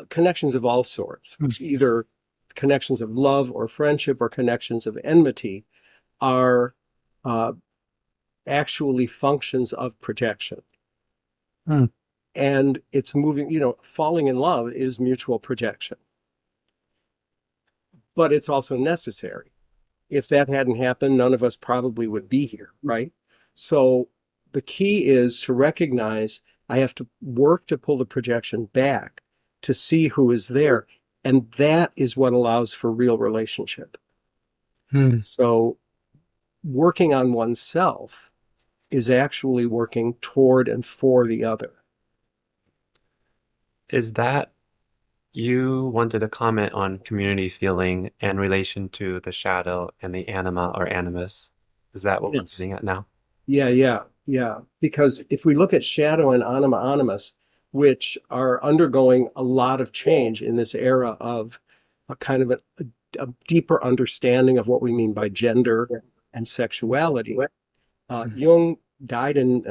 connections of all sorts, either connections of love or friendship or connections of enmity, are actually functions of projection. And it's moving, falling in love is mutual projection. But it's also necessary. If that hadn't happened, none of us probably would be here, right? So the key is to recognize I have to work to pull the projection back to see who is there. And that is what allows for real relationship. So working on oneself is actually working toward and for the other. Is that you wanted to comment on community feeling in relation to the shadow and the anima or animus? Is that what we're getting at now? Yeah. Because if we look at shadow and anima animus, which are undergoing a lot of change in this era of a kind of a deeper understanding of what we mean by gender and sexuality. Jung died in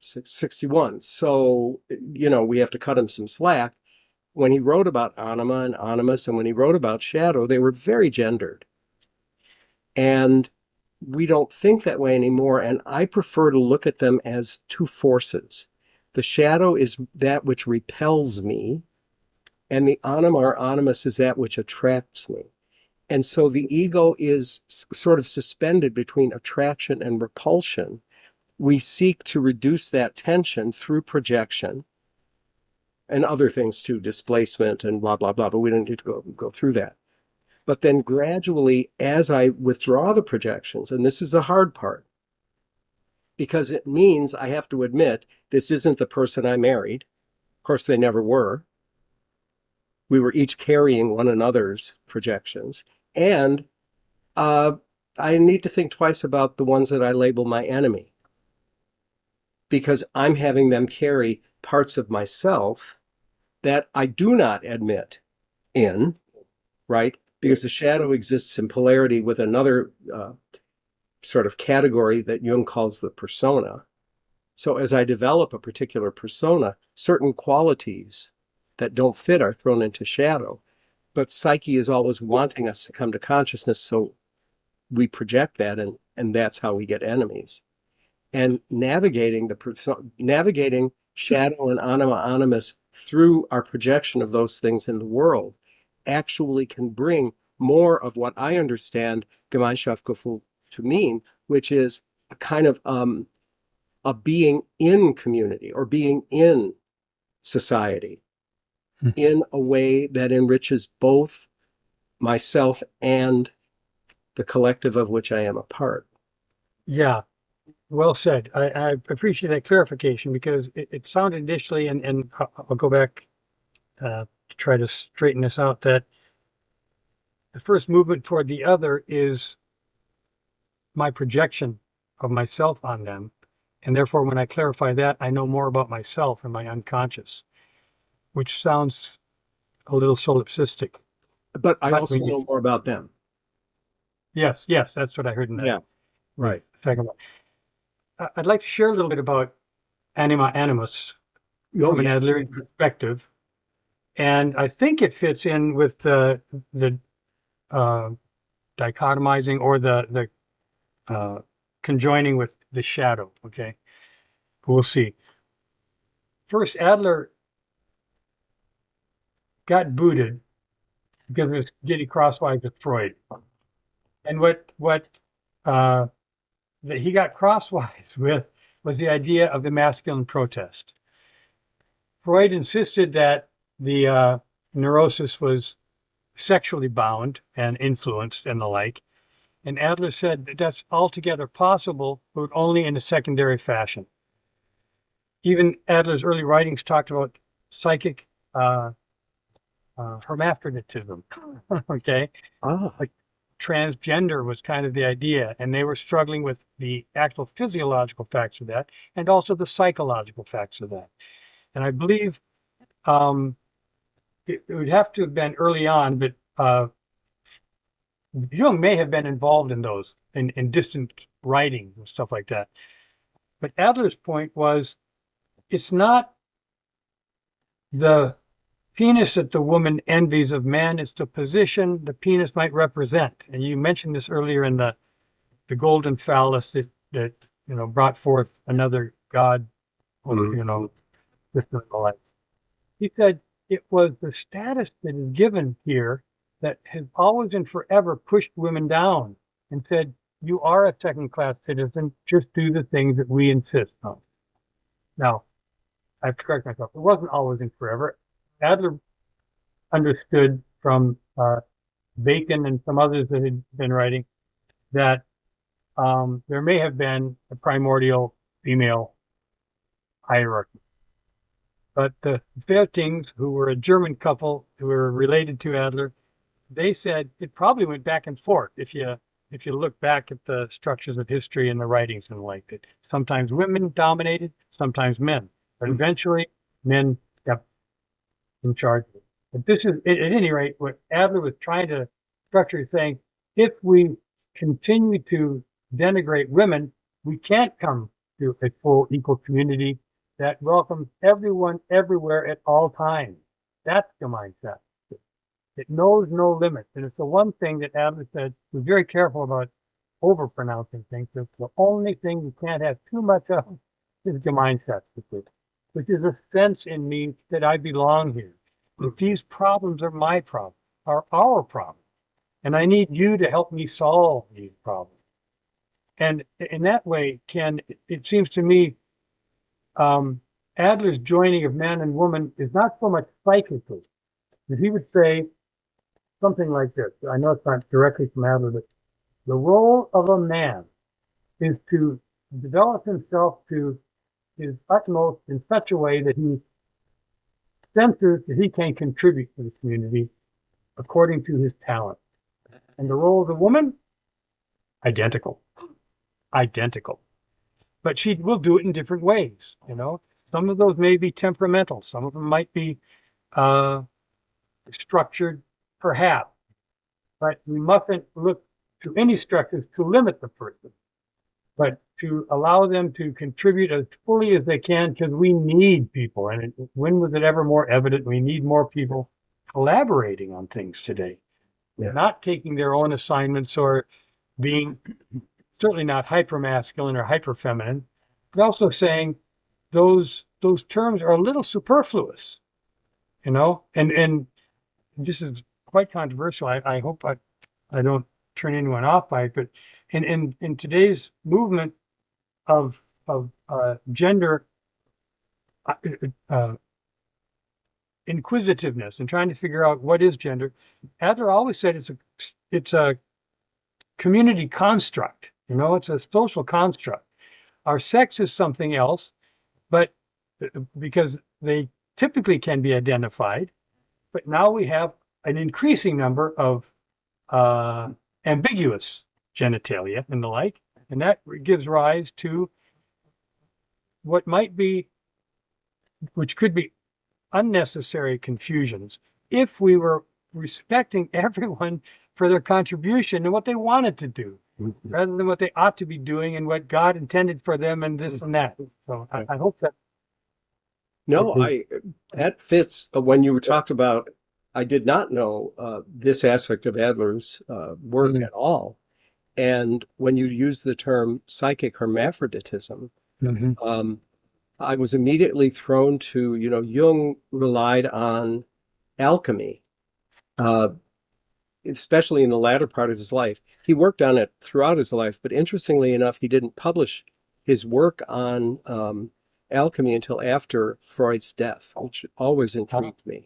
61. So, we have to cut him some slack. When he wrote about anima and animus, and when he wrote about shadow, they were very gendered. And we don't think that way anymore. And I prefer to look at them as two forces. The shadow is that which repels me, and the anima or animus is that which attracts me. And so the ego is sort of suspended between attraction and repulsion. We seek to reduce that tension through projection and other things too, displacement and blah, blah, blah, but we don't need to go through that. But then gradually, as I withdraw the projections, and this is the hard part, because it means I have to admit this isn't the person I married. Of course, they never were. We were each carrying one another's projections. And I need to think twice about the ones that I label my enemy, because I'm having them carry parts of myself that I do not admit in, right? Because the shadow exists in polarity with another sort of category that Jung calls the persona. So as I develop a particular persona, certain qualities that don't fit are thrown into shadow. But psyche is always wanting us to come to consciousness, so we project that, and that's how we get enemies. And navigating navigating shadow and anima animus through our projection of those things in the world actually can bring more of what I understand Gemeinschaftsgefühl to mean, which is a kind of a being in community or being in society in a way that enriches both myself and the collective of which I am a part. Yeah, well said. I appreciate that clarification because it sounded initially, and I'll go back to try to straighten this out, that the first movement toward the other is my projection of myself on them. And therefore, when I clarify that, I know more about myself and my unconscious, which sounds a little solipsistic. But I But also know more about them. yes, that's what I heard in that. Yeah, right. Second one. I'd like to share a little bit about Anima Animus Oh, from an yeah. Adlerian perspective. And I think it fits in with the uh, dichotomizing or the conjoining with the shadow. Okay, we'll see. First, Adler got booted because of his getting crosswise with Freud, and what uh, that he got crosswise with was the idea of the masculine protest. Freud insisted that the neurosis was sexually bound and influenced and the like. And Adler said that that's altogether possible, but only in a secondary fashion. Even Adler's early writings talked about psychic hermaphroditism. Okay, Ah, like transgender was kind of the idea, and they were struggling with the actual physiological facts of that, and also the psychological facts of that. And I believe um, it would have to have been early on, but Jung may have been involved in those in distant writing and stuff like that. But Adler's point was it's not the penis that the woman envies of man, it's the position the penis might represent. And you mentioned this earlier in the golden phallus that brought forth another god, this and the like. He said it was the status that is given here that has always and forever pushed women down and said, you are a second class citizen, just do the things that we insist on. Now, I have to correct myself. It wasn't always and forever. Adler understood from Bacon and some others that had been writing that there may have been a primordial female hierarchy. But the Vertings, who were a German couple who were related to Adler, they said it probably went back and forth. If you look back at the structures of history and the writings and the like, that sometimes women dominated, sometimes men, but eventually men kept in charge. But this is, at any rate, what Adler was trying to structure, is saying if we continue to denigrate women, we can't come to a full equal community that welcomes everyone everywhere at all times. That's the mindset. It knows no limits. And it's the one thing that Adler said, be very careful about overpronouncing things. It's the only thing you can't have too much of is the mindset, which is a sense in me that I belong here. That these problems are my problems, are our problems. And I need you to help me solve these problems. And in that way, Ken, it seems to me Adler's joining of man and woman is not so much psychically. That he would say something like this. I know it's not directly from Adler, but the role of a man is to develop himself to his utmost in such a way that he senses that he can contribute to the community according to his talent. And the role of the woman, identical. Identical. But she will do it in different ways, Some of those may be temperamental. Some of them might be structured, perhaps. But we mustn't look to any structures to limit the person. but to allow them to contribute as fully as they can, because we need people. And when was it ever more evident we need more people collaborating on things today? Yeah. Not taking their own assignments or being certainly not hypermasculine or hyperfeminine, but also saying those terms are a little superfluous, you know, and this is quite controversial. I hope I don't turn anyone off by it, but in today's movement of gender uh, uh, inquisitiveness and trying to figure out what is gender, Adler always said it's a community construct. You know, it's a social construct. Our sex is something else, but because they typically can be identified, but now we have an increasing number of uh, ambiguous genitalia and the like, and that gives rise to what might be, which could be unnecessary confusions if we were respecting everyone for their contribution and what they wanted to do, rather than what they ought to be doing and what God intended for them and this and that. So I hope that. No, that fits when you talked about. I did not know this aspect of Adler's work at all, and when you use the term psychic hermaphroditism, I was immediately thrown to, Jung relied on alchemy, especially in the latter part of his life. He worked on it throughout his life, but interestingly enough, he didn't publish his work on alchemy until after Freud's death, which always intrigued me.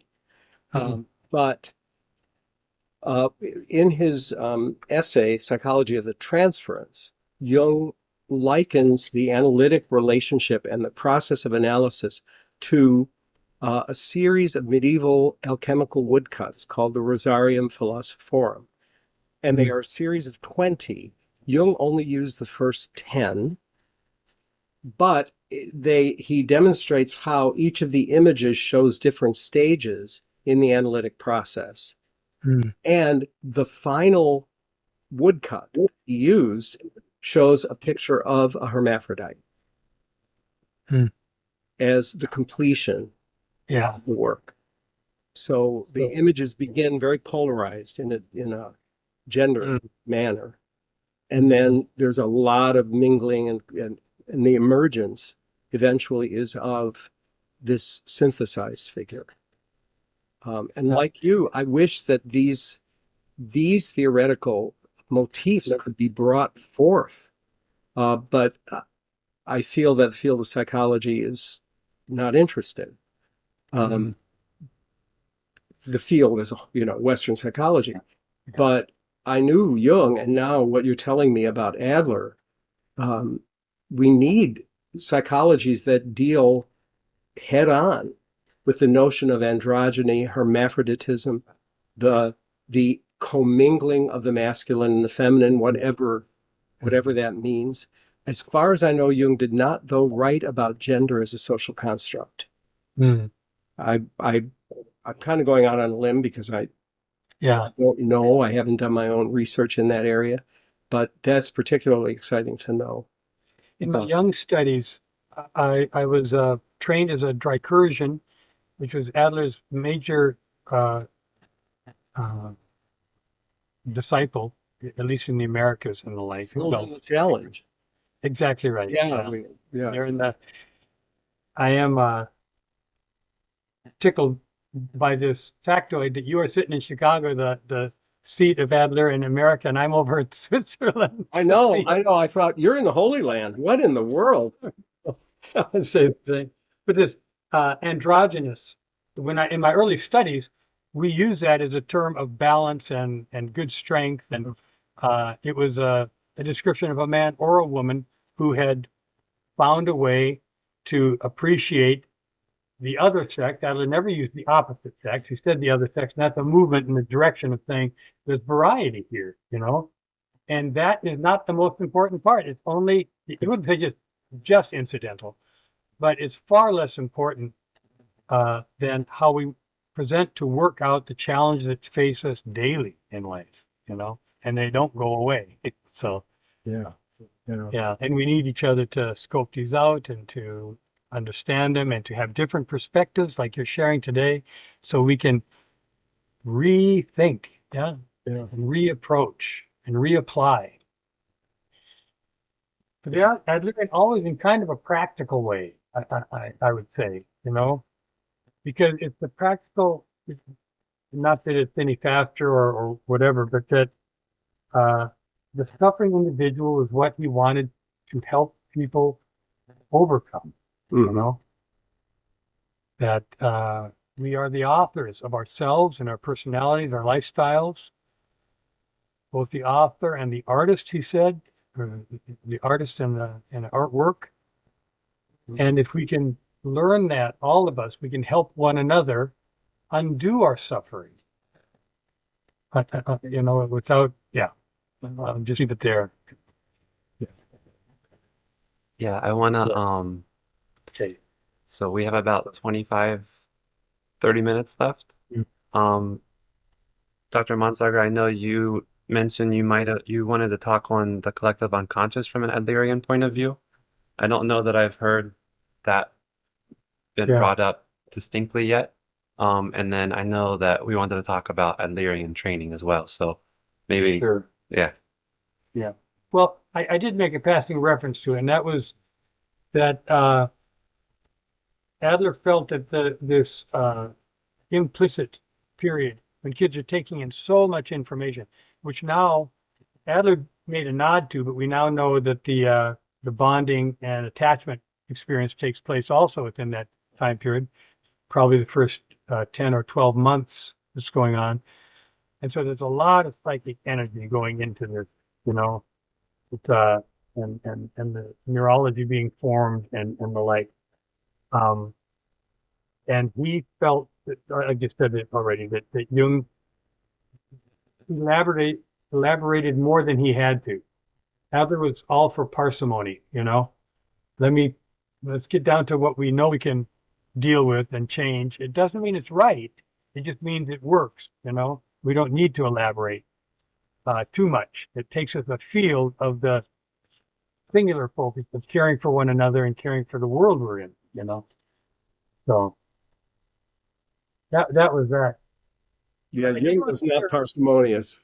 But in his essay, Psychology of the Transference, Jung likens the analytic relationship and the process of analysis to a series of medieval alchemical woodcuts called the Rosarium Philosophorum. And they are a series of 20. Jung only used the first 10, but he demonstrates how each of the images shows different stages in the analytic process. And the final woodcut he used shows a picture of a hermaphrodite as the completion of the work. So the images begin very polarized in a gender manner. And then there's a lot of mingling and the emergence eventually is of this synthesized figure. And like you, I wish that these theoretical motifs could be brought forth. But I feel that the field of psychology is not interested. The field is, Western psychology. But I knew Jung, and now what you're telling me about Adler, we need psychologies that deal head on with the notion of androgyny, hermaphroditism, the commingling of the masculine and the feminine, whatever that means. As far as I know, Jung did not, though, write about gender as a social construct. I'm kind of going out on a limb because I don't know. I haven't done my own research in that area, but that's particularly exciting to know. In my Jung studies, I was trained as a Dreikursian, which was Adler's major disciple, at least in the Americas and the like. The challenge. Exactly right. Yeah. They're in I am tickled by this factoid that you are sitting in Chicago, the seat of Adler in America, and I'm over in Switzerland. I know. I thought you're in the Holy Land. What in the world? Same thing. But this androgynous, in my early studies, we use that as a term of balance and good strength, and it was a description of a man or a woman who had found a way to appreciate the other sex. Adler never used the opposite sex. He said the other sex, and that's a movement in the direction of saying there's variety here, and that is not the most important part. It's only, it wouldn't say just incidental, but it's far less important than how we present to work out the challenges that face us daily in life, and they don't go away. So yeah. Yeah, and we need each other to scope these out and to understand them and to have different perspectives like you're sharing today so we can rethink, yeah, Yeah. and reapproach and reapply. But they are Adlerian always in kind of a practical way, I would say, because it's the practical, not that it's any faster or whatever, but that the suffering individual is what he wanted to help people overcome, that we are the authors of ourselves and our personalities, our lifestyles, both the author and the artist, he said, or the artist and the artwork. And if we can learn that, all of us, we can help one another undo our suffering. Without, just leave it there. Yeah, I wanna Okay. so we have about 25, 30 minutes left. Yeah. Um, Dr. Mansager, I know you mentioned you wanted to talk on the collective unconscious from an Adlerian point of view. I don't know that I've heard that been Yeah. brought up distinctly yet. And then I know that we wanted to talk about Adlerian training as well. So maybe, Sure. yeah. Yeah. Well, I did make a passing reference to it, and that was that Adler felt that this implicit period when kids are taking in so much information, which now Adler made a nod to, but we now know that the bonding and attachment experience takes place also within that time period, probably the first 10 or 12 months that's going on. And so there's a lot of psychic energy going into this, with, and the neurology being formed and the like. And he felt that, I just said it already, that Jung elaborated more than he had to. Adler was all for parsimony, let's get down to what we know we can deal with and change. It doesn't mean it's right. It just means it works, We don't need to elaborate too much. It takes us afield of the singular focus of caring for one another and caring for the world we're in, So that was that. Yeah, Jung was not parsimonious.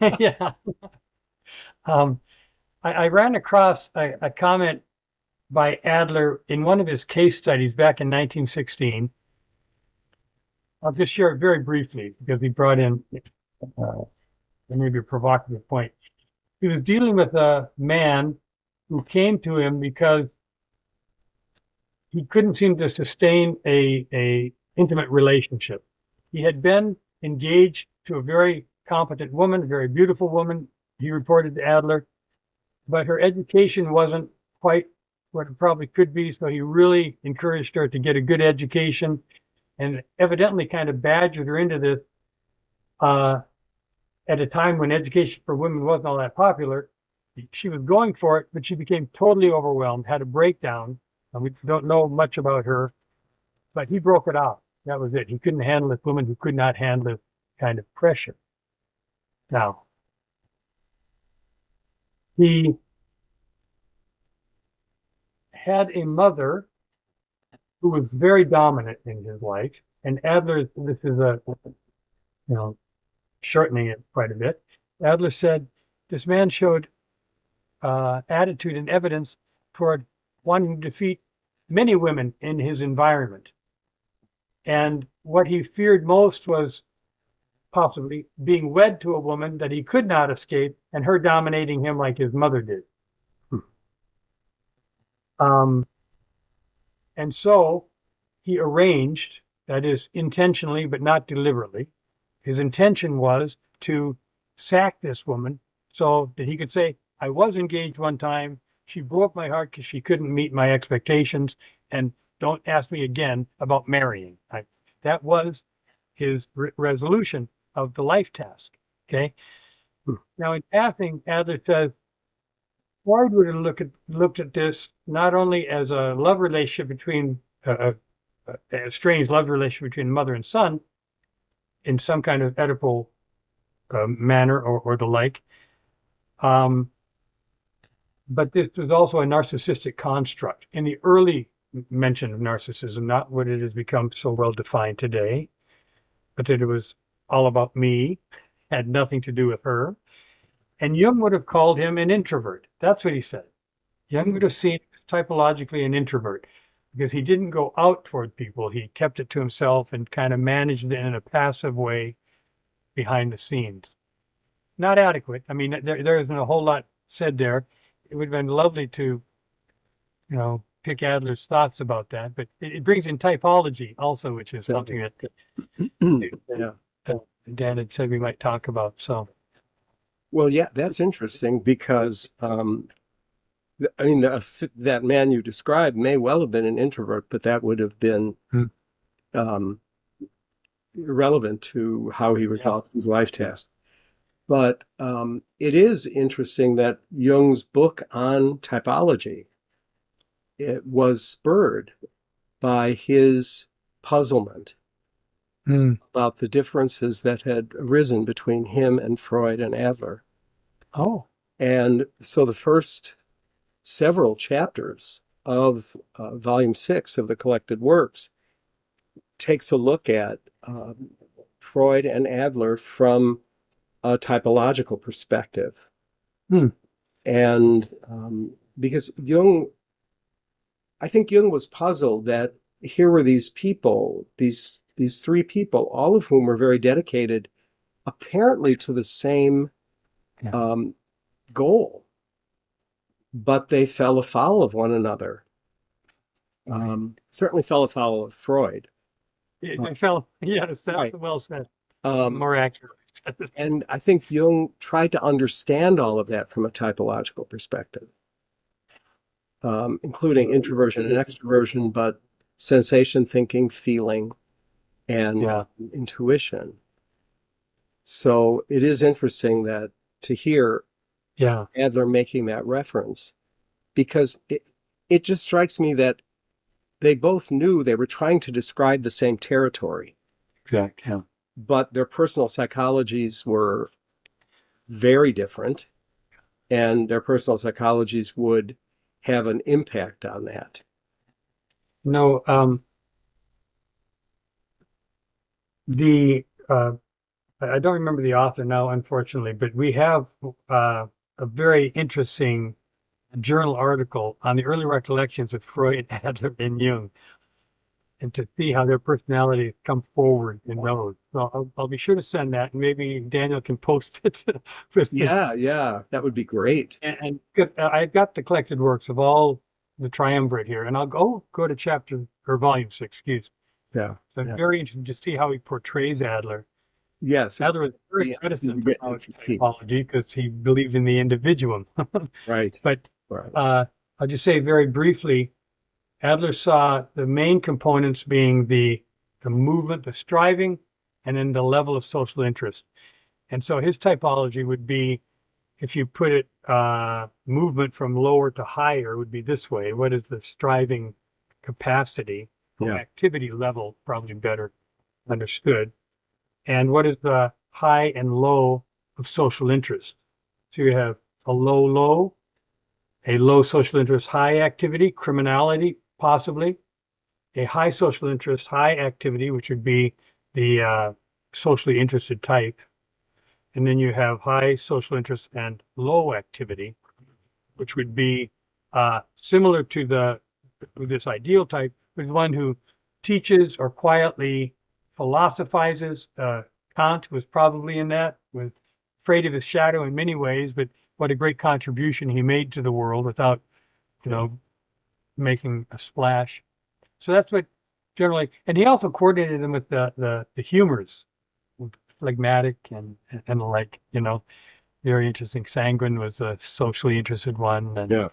Yeah. I ran across a comment by Adler in one of his case studies back in 1916. I'll just share it very briefly because he brought in maybe a provocative point. He was dealing with a man who came to him because he couldn't seem to sustain a intimate relationship. He had been engaged to a very competent woman, a very beautiful woman, he reported to Adler, but her education wasn't quite what it probably could be. So he really encouraged her to get a good education and evidently kind of badgered her into this at a time when education for women wasn't all that popular. She was going for it, but she became totally overwhelmed, had a breakdown. And we don't know much about her, but he broke it off. That was it. He couldn't handle this woman who could not handle this kind of pressure. Now, he had a mother who was very dominant in his life. And Adler, this is shortening it quite a bit. Adler said this man showed attitude and evidence toward wanting to defeat many women in his environment. And what he feared most was possibly being wed to a woman that he could not escape and her dominating him like his mother did. And so he arranged, that is intentionally but not deliberately, his intention was to sack this woman so that he could say, I was engaged one time, she broke my heart because she couldn't meet my expectations, and don't ask me again about marrying. That was his resolution of the life task. Okay. Now, in passing, Adler says Freud would have looked at this not only as a love relationship between a strange love relationship between mother and son in some kind of Oedipal manner or the like, But this was also a narcissistic construct in the early mention of narcissism, not what it has become so well defined today, but that it was all about me, had nothing to do with her. And Jung would have called him an introvert. That's what he said. Jung would have seen him typologically an introvert because he didn't go out toward people. He kept it to himself and kind of managed it in a passive way behind the scenes. Not adequate. I mean, there isn't a whole lot said there. It would have been lovely to, pick Adler's thoughts about that, but it brings in typology also, which is something that Yeah. Dan had said we might talk about. So, Well, yeah, that's interesting because I mean, that man you described may well have been an introvert, but that would have been um, irrelevant to how he resolved his life task. But it is interesting that Jung's book on typology, it was spurred by his puzzlement about the differences that had arisen between him and Freud and Adler. oh, And so the first several chapters of volume 6 of the collected works takes a look at Freud and Adler from a typological perspective. And because I think Jung was puzzled that here were these people, these three people, all of whom were very dedicated, apparently to the same goal, but they fell afoul of one another. Certainly fell afoul of Freud. They fell. Yes, that's Right. well said. More accurate. And I think Jung tried to understand all of that from a typological perspective, including introversion and extroversion, but sensation, thinking, feeling, and intuition. So it is interesting that to hear Adler making that reference, because it just strikes me that they both knew they were trying to describe the same territory. Exactly. Yeah. But their personal psychologies were very different, and their personal psychologies would have an impact on that. No, I don't remember the author now, unfortunately, but we have a very interesting journal article on the early recollections of Freud, Adler, and Jung, and to see how their personalities come forward in those. So I'll be sure to send that, and maybe Daniel can post it with Yeah, that would be great. And I've got the collected works of all the triumvirate here, and I'll go to chapter or volume 6, excuse me. Yeah. So I'm very interested to see how he portrays Adler. Yes. Adler was very reticent about typology because he believed in the individuum. Right. But I'll just say very briefly, Adler saw the main components being the movement, the striving, and then the level of social interest. And so his typology would be, if you put it movement from lower to higher, would be this way. What is the striving capacity or activity level, probably better understood? And what is the high and low of social interest? So you have a low, a low social interest, high activity, criminality, possibly, a high social interest, high activity, which would be the socially interested type. And then you have high social interest and low activity, which would be similar to this ideal type, with one who teaches or quietly philosophizes. Kant was probably in that, with afraid of his shadow in many ways, but what a great contribution he made to the world without, making a splash. So that's what generally, and he also coordinated them with the humors, phlegmatic and the like, very interesting. Sanguine was a socially interested one. And,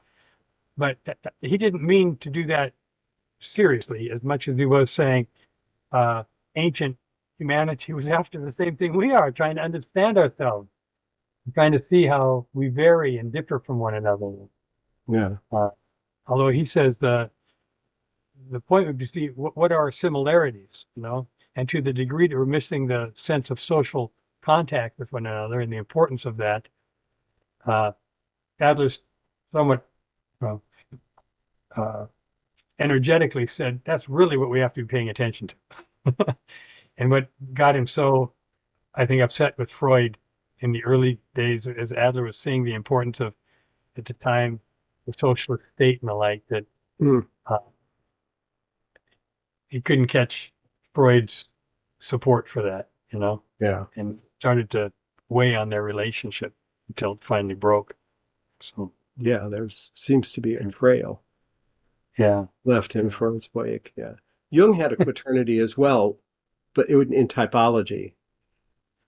but he didn't mean to do that seriously as much as he was saying ancient humanity was after the same thing we are, trying to understand ourselves, trying to see how we vary and differ from one another. Yeah. Although he says the point would be to see what are our similarities, and to the degree that we're missing the sense of social contact with one another and the importance of that. Adler somewhat uh, uh, energetically said, that's really what we have to be paying attention to. And what got him so, I think, upset with Freud in the early days, as Adler was seeing the importance of, at the time, the socialist state and the like, that Mm. he couldn't catch Freud's support for that, Yeah. and started to weigh on their relationship until it finally broke. So, Yeah, there seems to be a trail yeah. left in Freud's wake. Yeah. Jung had a quaternity as well, but it would in typology.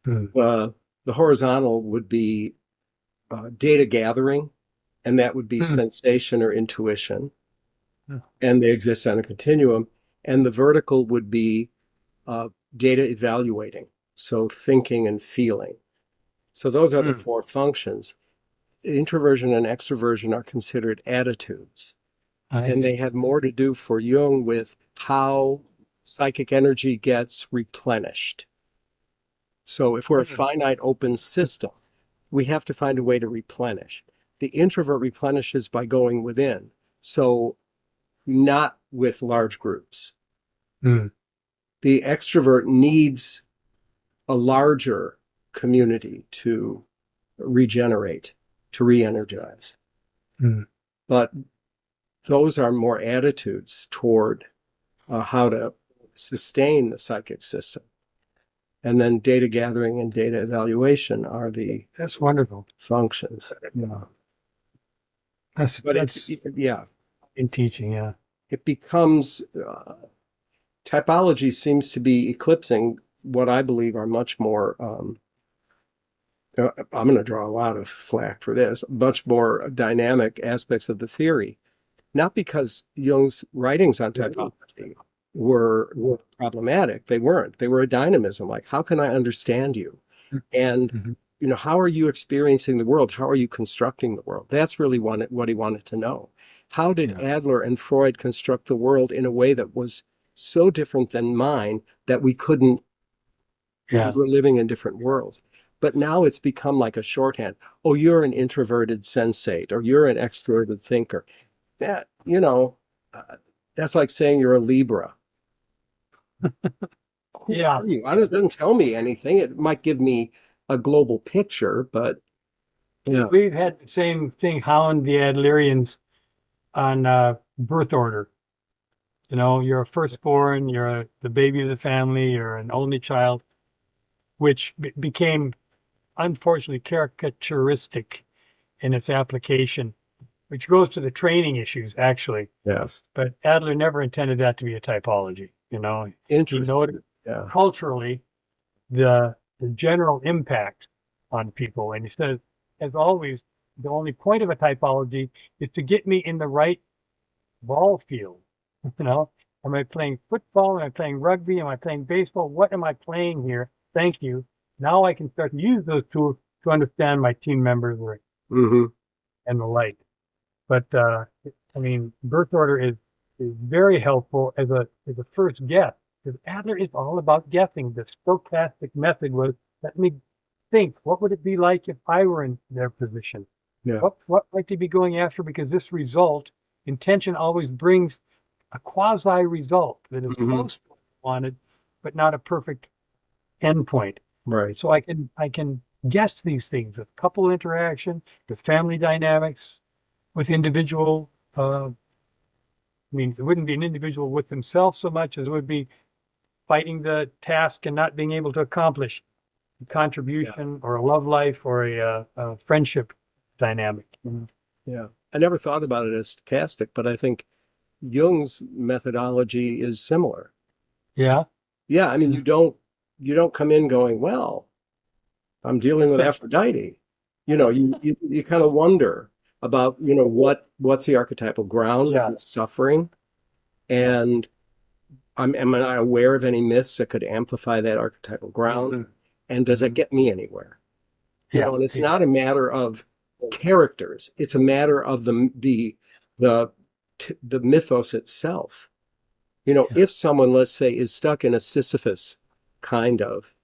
Mm. The horizontal would be data gathering, and that would be sensation or intuition. And they exist on a continuum. And the vertical would be data evaluating, so thinking and feeling. So those are the four functions. Introversion and extroversion are considered attitudes. And they had more to do for Jung with how psychic energy gets replenished. So if we're a finite open system, we have to find a way to replenish. The introvert replenishes by going within. So not with large groups. Mm. The extrovert needs a larger community to regenerate, to re-energize. Mm. But those are more attitudes toward how to sustain the psychic system. And then data gathering and data evaluation are the That's wonderful. functions. Yeah. That's Yeah. in teaching, yeah. It becomes, typology seems to be eclipsing what I believe are much more, I'm going to draw a lot of flack for this, much more dynamic aspects of the theory. Not because Jung's writings on typology were problematic. They weren't. They were a dynamism. Like, how can I understand you? And, how are you experiencing the world? How are you constructing the world? That's really what he wanted to know. How did Adler and Freud construct the world in a way that was so different than mine that we couldn't, we were living in different worlds? But now it's become like a shorthand. Oh, you're an introverted sensate, or you're an extroverted thinker. That, that's like saying you're a Libra. Who are you? It doesn't tell me anything. It might give me a global picture, but we've had the same thing hound the Adlerians on birth order. You're a firstborn, you're the baby of the family, you're an only child, which became unfortunately caricaturistic in its application, which goes to the training issues, actually. Yes. But Adler never intended that to be a typology. He noted culturally the general impact on people. And he says, as always, the only point of a typology is to get me in the right ball field. Am I playing football? Am I playing rugby? Am I playing baseball? What am I playing here? Thank you. Now I can start to use those tools to understand my team members and the like. But birth order is very helpful as a first guess, because Adler is all about guessing. The stochastic method was, let me think, what would it be like if I were in their position? Yeah. What might they be going after? Because this result, intention always brings a quasi result that is close to what you wanted, but not a perfect endpoint. Right. So I can guess these things with couple interaction, with family dynamics, with individual. It wouldn't be an individual with themselves so much as it would be fighting the task and not being able to accomplish a contribution or a love life or a friendship dynamic. Yeah. I never thought about it as stochastic, but I think Jung's methodology is similar. Yeah. Yeah. You don't come in going, well, I'm dealing with Aphrodite. You kind of wonder about, what's the archetypal ground of the suffering? And am I aware of any myths that could amplify that archetypal ground? And does it get me anywhere? And it's not a matter of characters. It's a matter of the mythos itself. If someone, let's say, is stuck in a Sisyphus kind of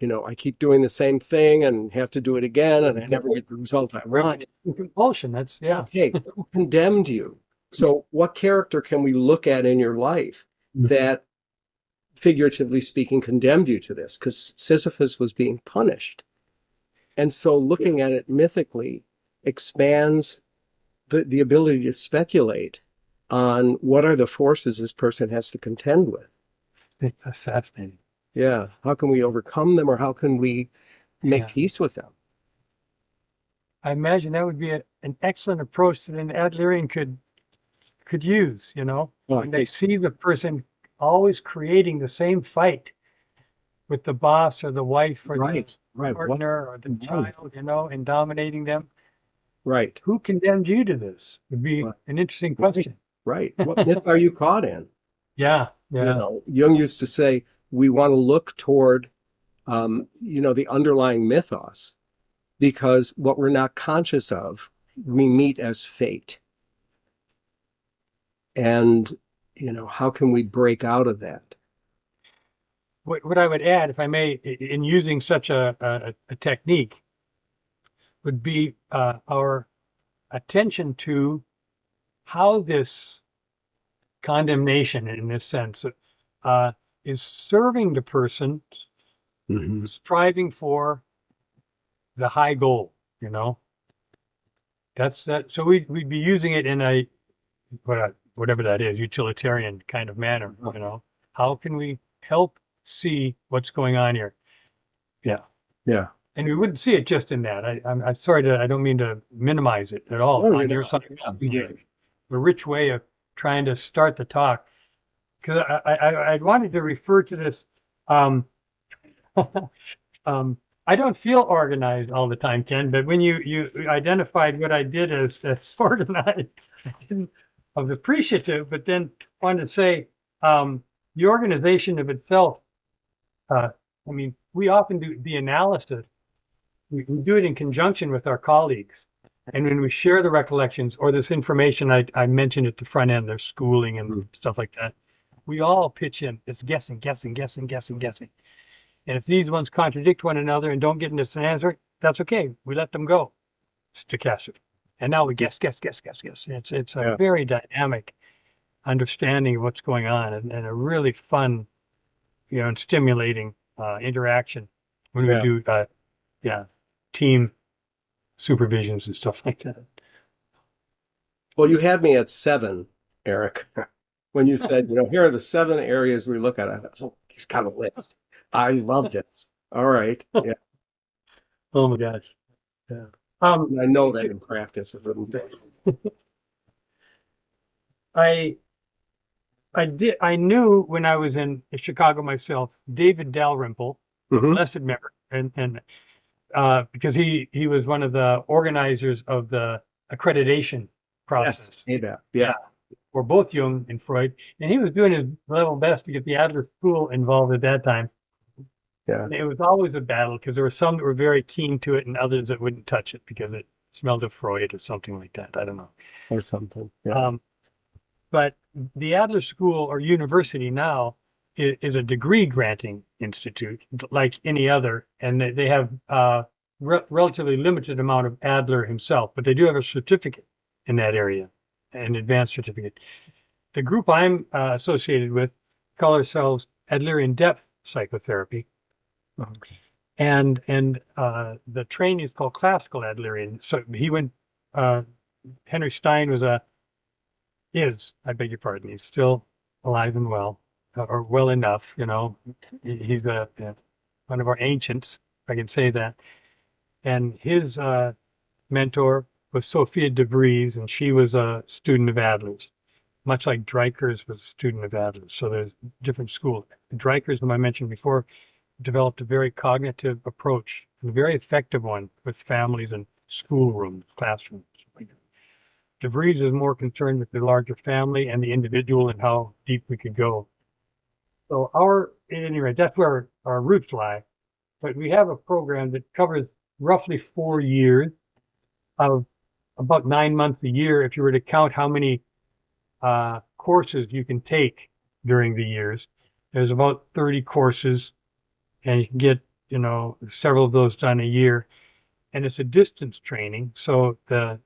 I keep doing the same thing and have to do it again, and I never get the result I want. Compulsion, that's, yeah. Okay, who condemned you? So what character can we look at in your life that, figuratively speaking, condemned you to this? Because Sisyphus was being punished. And so looking at it mythically expands the ability to speculate on what are the forces this person has to contend with. That's fascinating. Yeah. How can we overcome them, or how can we make Yeah. peace with them? I imagine that would be an excellent approach that an Adlerian could use, when they see the person always creating the same fight with the boss or the wife or the partner or the child, and dominating them. Right. Who condemned you to this? Would be an interesting question. Right. What myth are you caught in? Yeah. Jung used to say, we want to look toward, the underlying mythos, because what we're not conscious of, we meet as fate. And, how can we break out of that? What I would add, if I may, in using such a technique, would be our attention to how this condemnation, in this sense, is serving the person striving for the high goal. That's that. So we'd be using it in a whatever that is, utilitarian kind of manner. How can we help see what's going on here? Yeah. And we wouldn't see it just in that. I'm sorry I don't mean to minimize it at all. On your side, a rich way of trying to start the talk, because I wanted to refer to this. I don't feel organized all the time, Ken, but when you identified what I did as sort of not, I didn't, I was appreciative, but then wanted to say the organization of itself. We often do the analysis. We do it in conjunction with our colleagues. And when we share the recollections or this information I mentioned at the front end, their schooling and stuff like that, we all pitch in. It's guessing. And if these ones contradict one another and don't get into an answer, that's okay. We let them go. Stochastic. And now we guess. It's a very dynamic understanding of what's going on, and a really fun, and stimulating interaction when we do team supervisions and stuff like that. Well, you had me at 7, Erik. When you said, here are the 7 areas we look at, I thought, oh, he's got a list. I love this. All right. Yeah. Oh my gosh. Yeah. I know that in practice it wouldn't be. I knew when I was in Chicago myself, David Dalrymple, blessed memory, and because he was one of the organizers of the accreditation process. Yes, yeah. For both Jung and Freud, and he was doing his level best to get the Adler School involved at that time. Yeah. And it was always a battle, because there were some that were very keen to it and others that wouldn't touch it because it smelled of Freud or something like that. I don't know. Or something. Yeah. But the Adler School or University now is a degree granting institute like any other, and they have relatively limited amount of Adler himself, but they do have a certificate in that area, an advanced certificate. The group I'm associated with call ourselves Adlerian Depth Psychotherapy. And the training is called Classical Adlerian. So he went, Henry Stein I beg your pardon, he's still alive and well, or well enough, he's one of our ancients, if I can say that. And his mentor was Sophia de Vries, and she was a student of Adler's, much like Dreikers was a student of Adler's. So there's different schools. Dreikers, whom I mentioned before, developed a very cognitive approach, and a very effective one with families and schoolrooms, classrooms. De Vries is more concerned with the larger family and the individual and how deep we could go. So at any rate, that's where our roots lie. But we have a program that covers roughly 4 years of about 9 months a year, if you were to count how many courses you can take during the years. There's about 30 courses, and you can get several of those done a year, and it's a distance training. So the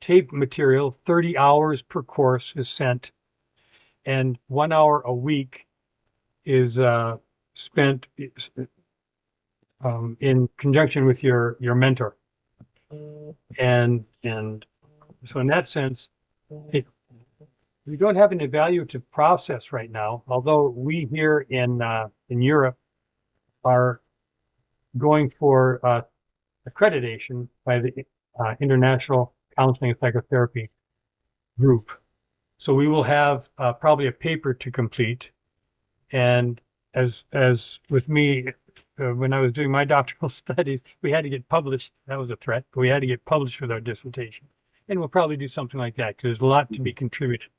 tape material, 30 hours per course is sent, and 1 hour a week is spent in conjunction with your mentor. And so in that sense, we don't have an evaluative process right now, although we here in Europe are going for accreditation by the International Counseling and Psychotherapy Group. So we will have probably a paper to complete. And as with me, when I was doing my doctoral studies, we had to get published. That was a threat, but we had to get published with our dissertation. And we'll probably do something like that because there's a lot to be contributed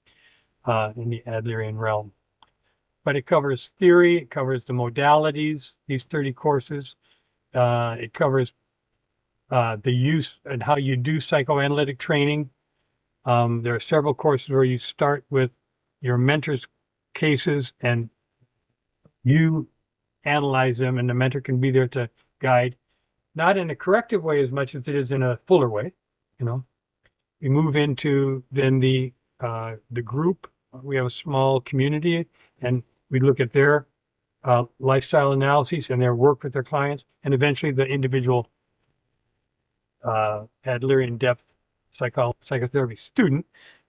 in the Adlerian realm. But it covers theory, it covers the modalities, these 30 courses. It covers the use and how you do psychoanalytic training. There are several courses where you start with your mentor's cases and you analyze them, and the mentor can be there to guide, not in a corrective way as much as it is in a fuller way. We move into then the group. We have a small community, and we look at their lifestyle analyses and their work with their clients, and eventually the individual Adlerian depth psychotherapy student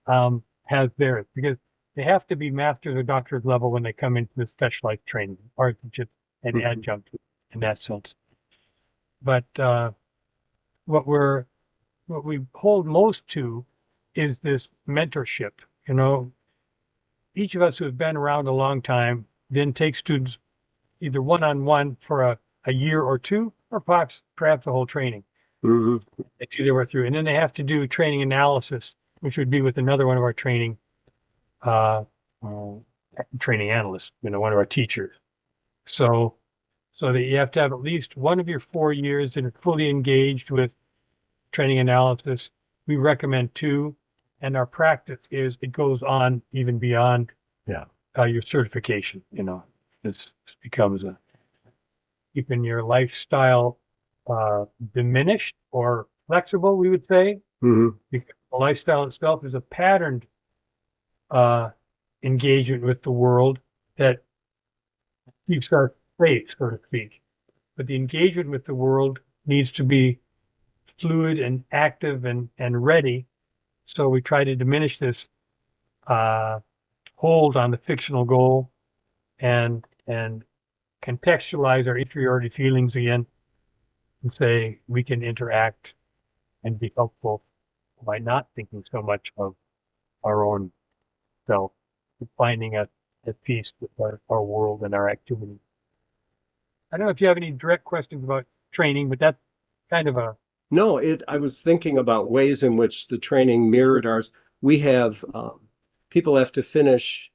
has theirs, because they have to be master's or doctorate level when they come into the specialized training, or just an adjunct in that sense. But what we hold most to is this mentorship. Each of us who have been around a long time then take students either one-on-one for a year or two, or perhaps the whole training. They see their way through, and then they have to do training analysis, which would be with another one of our training analysts, one of our teachers. So that you have to have at least one of your 4 years that are fully engaged with training analysis. We recommend 2, and our practice is it goes on even beyond your certification. This becomes keeping your lifestyle diminished or flexible, we would say, because the lifestyle itself is a patterned engagement with the world that keeps our faith, so to speak. But the engagement with the world needs to be fluid and active and ready. So we try to diminish this hold on the fictional goal and contextualize our inferiority feelings again, and say we can interact and be helpful by not thinking so much of our own self, finding us at peace with our world and our activity. I don't know if you have any direct questions about training, but that's kind of a... No, I was thinking about ways in which the training mirrored ours. We have, people have to finish,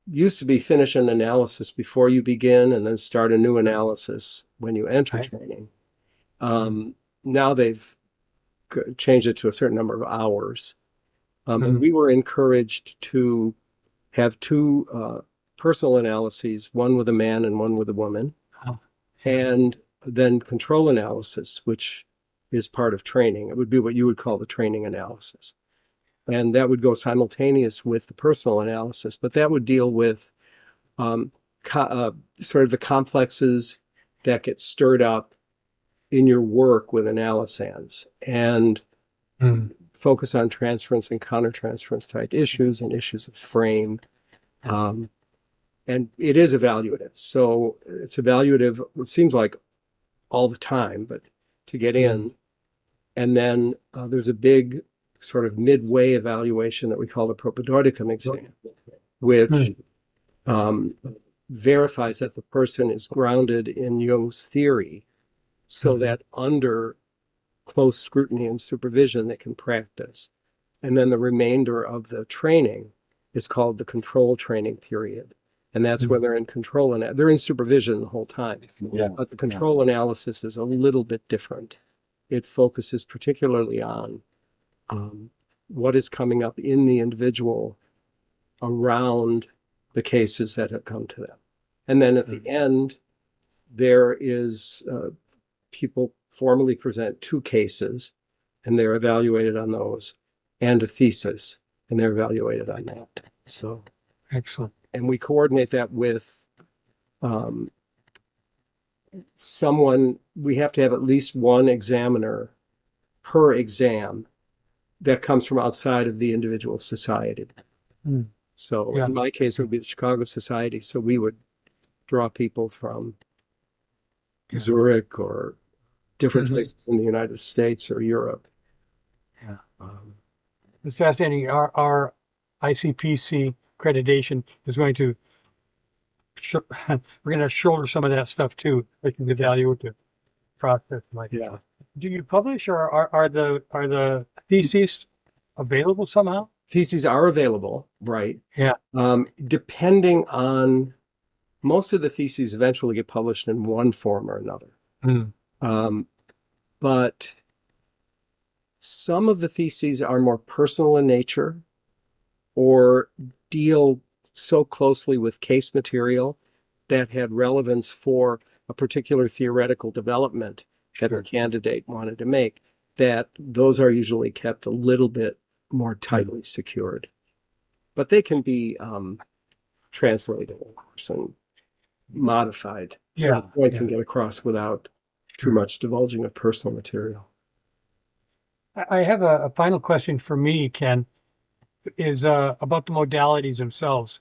used to be finish an analysis before you begin and then start a new analysis when you enter training. Now they've changed it to a certain number of hours. And we were encouraged to have 2 personal analyses, one with a man and one with a woman, and then control analysis, which is part of training. It would be what you would call the training analysis. And that would go simultaneous with the personal analysis, but that would deal with sort of the complexes that get stirred up in your work with analysans, and focus on transference and countertransference type issues and issues of frame. And it is evaluative. So it's evaluative, it seems like all the time, but to get in. And then there's a big sort of midway evaluation that we call the propedeuticum exam, which verifies that the person is grounded in Jung's theory, so that under close scrutiny and supervision they can practice. And then the remainder of the training is called the control training period. And that's when they're in control, and they're in supervision the whole time. But the control analysis is a little bit different. It focuses particularly on what is coming up in the individual around the cases that have come to them. And then at the end, there is people formally present 2 cases, and they're evaluated on those, and a thesis, and they're evaluated on that. So, Excellent. and we coordinate that with someone. We have to have at least one examiner per exam that comes from outside of the individual society. Mm. So Yeah. in my case, it would be the Chicago Society. So we would draw people from Zurich or different places in the United States or Europe. Yeah. It's fascinating. Our ICPC accreditation is going to we're going to shoulder some of that stuff too. They can evaluate the process. Like, Yeah. do you publish, or are the theses available somehow? Theses are available, right? Yeah. Depending on, most of the theses eventually get published in one form or another. But some of the theses are more personal in nature or deal so closely with case material that had relevance for a particular theoretical development that the candidate wanted to make, that those are usually kept a little bit more tightly secured. But they can be translated, of course, and modified. So the point can get across without too much divulging of personal material. I have a final question for me, Ken, is about the modalities themselves.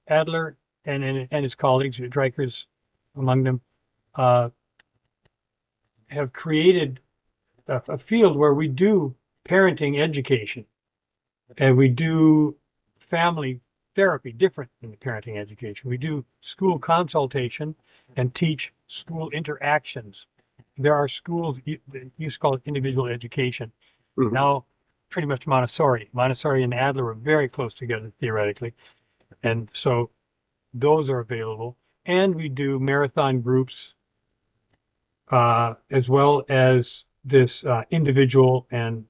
Adler and his colleagues, Dreikers among them, have created a field where we do parenting education and we do family therapy different than the parenting education. We do school consultation and teach school interactions. There are schools that used to call it individual education. Now, pretty much Montessori. Montessori and Adler are very close together theoretically. And so those are available. And we do marathon groups as well as this individual and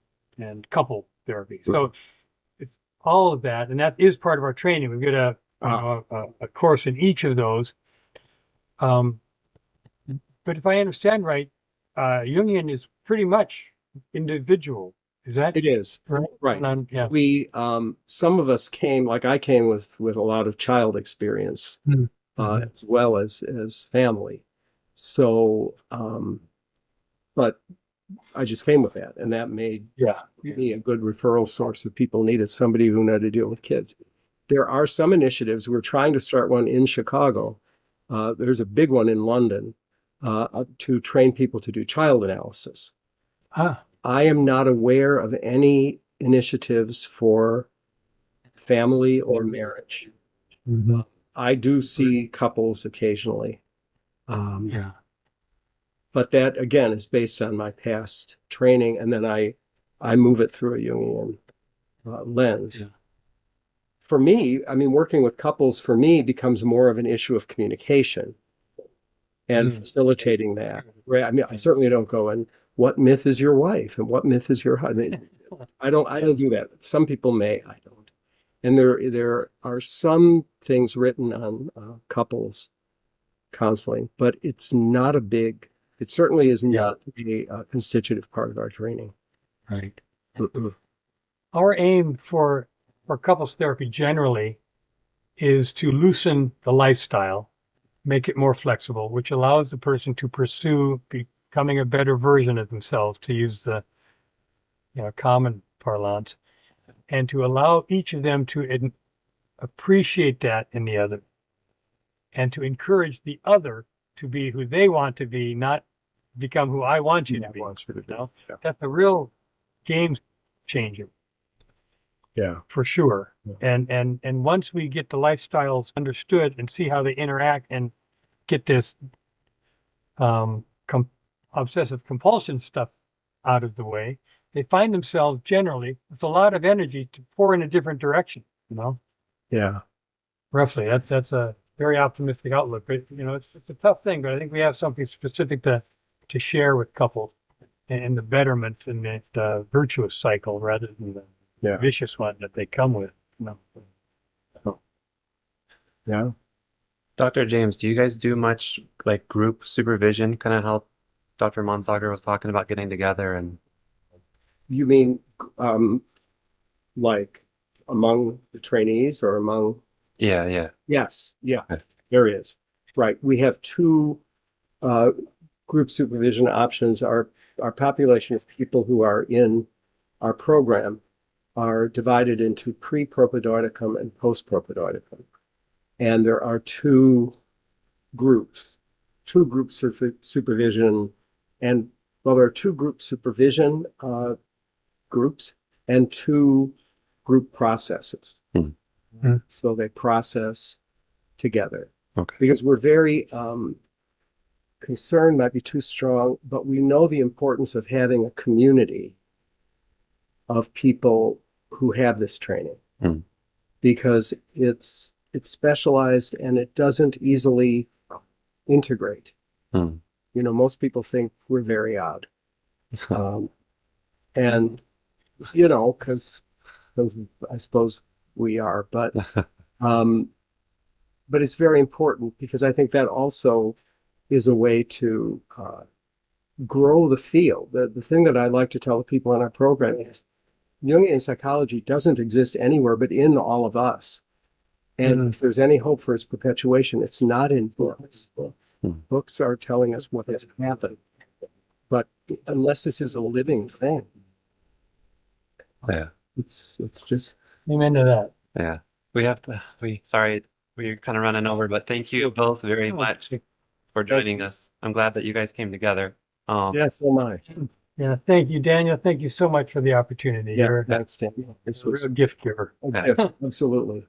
couple therapy. So it's all of that, and that is part of our training. We've got a course in each of those. But if I understand right, Jungian is pretty much individual. Is that It is. right? Right. Yeah. We, some of us came, like I came with a lot of child experience, as well as family. So, but I just came with that, and that made me a good referral source if people needed somebody who knew how to deal with kids. There are some initiatives. We're trying to start one in Chicago. There's a big one in London to train people to do child analysis. I am not aware of any initiatives for family or marriage. I do see couples occasionally. But that, again, is based on my past training, and then I move it through a Jungian lens. For me, I mean, working with couples, for me, becomes more of an issue of communication and facilitating that. Right? I mean, I certainly don't go and, what myth is your wife and what myth is your husband? I don't do that. Some people may, I don't. And there are some things written on couples counseling, but it's not it certainly is not a constitutive part of our training. Right. Our aim for couples therapy generally is to loosen the lifestyle, make it more flexible, which allows the person to pursue becoming a better version of themselves, to use the common parlance, and to allow each of them to appreciate that in the other, and to encourage the other to be who they want to be, not become who I want you to be. That's a real game changer. Yeah, for sure. And once we get the lifestyles understood and see how they interact and get this obsessive compulsion stuff out of the way, they find themselves generally with a lot of energy to pour in a different direction. Yeah. Roughly, that's a very optimistic outlook. But it's a tough thing. But I think we have something specific to share with couples and the betterment and the virtuous cycle rather than the vicious one that they come with. Yeah. Dr. James, do you guys do much like group supervision, kind of how Dr. Mansager was talking about getting together and You mean, like among the trainees or among? yeah. Yes, yeah, Okay. there is. Right. We have two group supervision options. Our population of people who are in our program are divided into pre-propedeuticum and post-propedeuticum. And there are two groups supervision, and well, there are two group supervision groups and two group processes. So they process together. Okay. Because we're very concerned, might be too strong, but we know the importance of having a community of people who have this training. Because it's specialized and it doesn't easily integrate. You know, most people think we're very odd. And, you know, because I suppose we are, but it's very important because I think that also is a way to grow the field. The thing that I like to tell the people in our program is Jungian psychology doesn't exist anywhere but in all of us. And if there's any hope for its perpetuation, it's not in books. Books are telling us what has happened. But unless this is a living thing, Yeah. it's just. Amen to that. Yeah. Sorry, we're kind of running over, but thank you both very much for joining us. I'm glad that you guys came together. Yes, so am I. Yeah, thank you, Daniel. Thank you so much for the opportunity. Yeah, You're thanks, Daniel. This a was real gift giver. a gift. Absolutely.